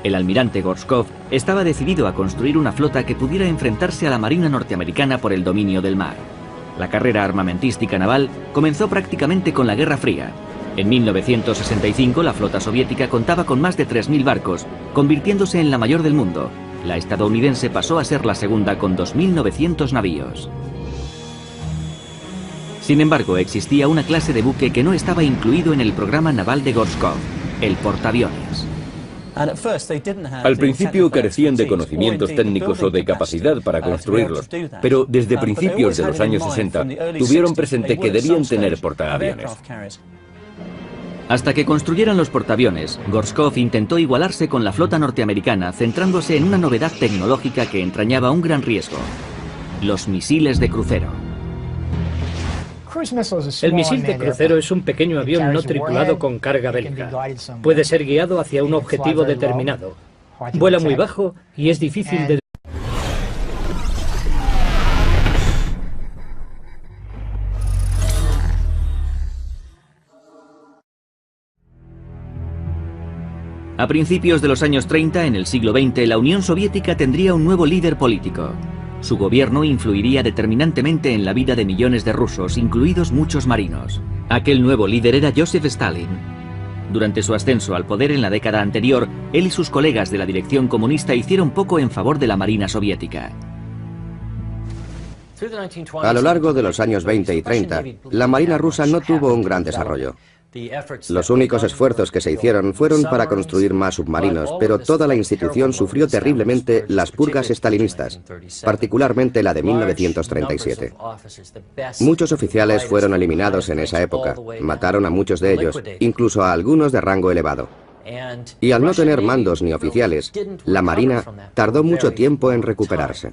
El almirante Gorshkov estaba decidido a construir una flota que pudiera enfrentarse a la Marina norteamericana por el dominio del mar. La carrera armamentística naval comenzó prácticamente con la Guerra Fría. En 1965 la flota soviética contaba con más de 3.000 barcos, convirtiéndose en la mayor del mundo. La estadounidense pasó a ser la segunda con 2.900 navíos. Sin embargo, existía una clase de buque que no estaba incluido en el programa naval de Gorshkov, el portaaviones. Al principio carecían de conocimientos técnicos o de capacidad para construirlos, pero desde principios de los años 60 tuvieron presente que debían tener portaaviones. Hasta que construyeran los portaaviones, Gorshkov intentó igualarse con la flota norteamericana, centrándose en una novedad tecnológica que entrañaba un gran riesgo: los misiles de crucero. El misil de crucero es un pequeño avión no tripulado con carga bélica. Puede ser guiado hacia un objetivo determinado. Vuela muy bajo y es difícil de... A principios de los años 30, en el siglo XX, la Unión Soviética tendría un nuevo líder político. Su gobierno influiría determinantemente en la vida de millones de rusos, incluidos muchos marinos. Aquel nuevo líder era Joseph Stalin. Durante su ascenso al poder en la década anterior, él y sus colegas de la dirección comunista hicieron poco en favor de la Marina soviética. A lo largo de los años 20 y 30, la Marina rusa no tuvo un gran desarrollo. Los únicos esfuerzos que se hicieron fueron para construir más submarinos, pero toda la institución sufrió terriblemente las purgas estalinistas, particularmente la de 1937. Muchos oficiales fueron eliminados en esa época, mataron a muchos de ellos, incluso a algunos de rango elevado. Y al no tener mandos ni oficiales, la Marina tardó mucho tiempo en recuperarse.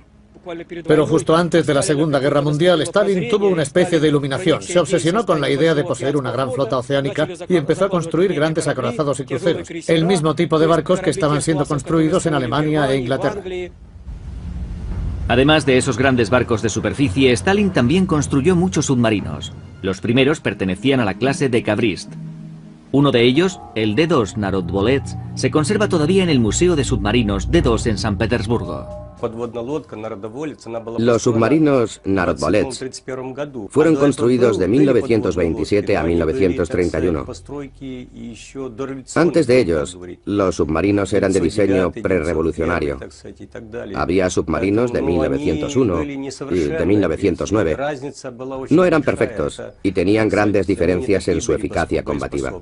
Pero justo antes de la Segunda Guerra Mundial, Stalin tuvo una especie de iluminación. Se obsesionó con la idea de poseer una gran flota oceánica y empezó a construir grandes acorazados y cruceros, el mismo tipo de barcos que estaban siendo construidos en Alemania e Inglaterra. Además de esos grandes barcos de superficie, Stalin también construyó muchos submarinos. Los primeros pertenecían a la clase de Dekabrist. Uno de ellos, el D2 Narodvolets, se conserva todavía en el Museo de Submarinos D2 en San Petersburgo. Los submarinos Narodvolets fueron construidos de 1927 a 1931. Antes de ellos, los submarinos eran de diseño prerrevolucionario. Había submarinos de 1901 y de 1909. No eran perfectos y tenían grandes diferencias en su eficacia combativa.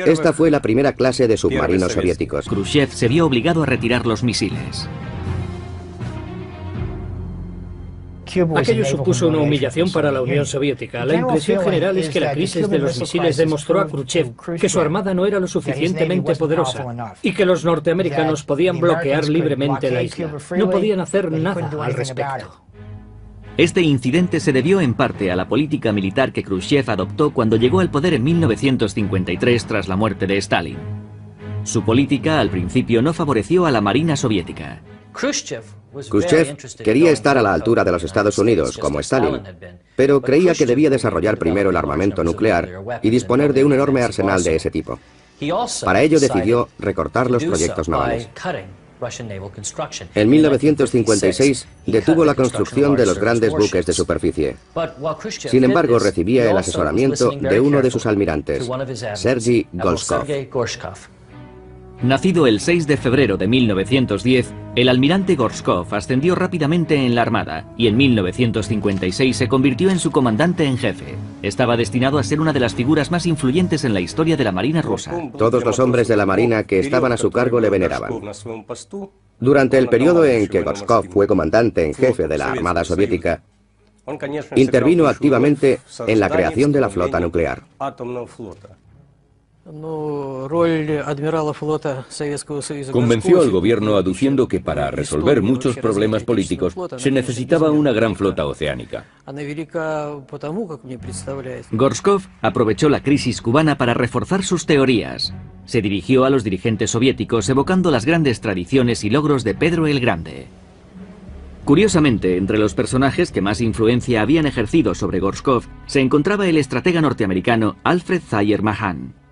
Esta fue la primera clase de submarinos soviéticos. Khrushchev se vio obligado a retirar los misiles. Aquello supuso una humillación para la Unión Soviética. La impresión general es que la crisis de los misiles demostró a Khrushchev que su armada no era lo suficientemente poderosa y que los norteamericanos podían bloquear libremente la isla. No podían hacer nada al respecto. Este incidente se debió en parte a la política militar que Khrushchev adoptó cuando llegó al poder en 1953 tras la muerte de Stalin. Su política al principio no favoreció a la Marina soviética. Khrushchev quería estar a la altura de los Estados Unidos, como Stalin, pero creía que debía desarrollar primero el armamento nuclear y disponer de un enorme arsenal de ese tipo. Para ello decidió recortar los proyectos navales. En 1956 detuvo la construcción de los grandes buques de superficie. Sin embargo, recibía el asesoramiento de uno de sus almirantes, Sergei Gorshkov. Nacido el 6 de febrero de 1910, el almirante Gorshkov ascendió rápidamente en la Armada y en 1956 se convirtió en su comandante en jefe. Estaba destinado a ser una de las figuras más influyentes en la historia de la Marina rusa. Todos los hombres de la Marina que estaban a su cargo le veneraban. Durante el periodo en que Gorshkov fue comandante en jefe de la Armada soviética, intervino activamente en la creación de la flota nuclear. Convenció al gobierno aduciendo que para resolver muchos problemas políticos se necesitaba una gran flota oceánica. Gorshkov aprovechó la crisis cubana para reforzar sus teorías. Se dirigió a los dirigentes soviéticos evocando las grandes tradiciones y logros de Pedro el Grande. Curiosamente, entre los personajes que más influencia habían ejercido sobre Gorshkov se encontraba el estratega norteamericano Alfred Thayer Mahan.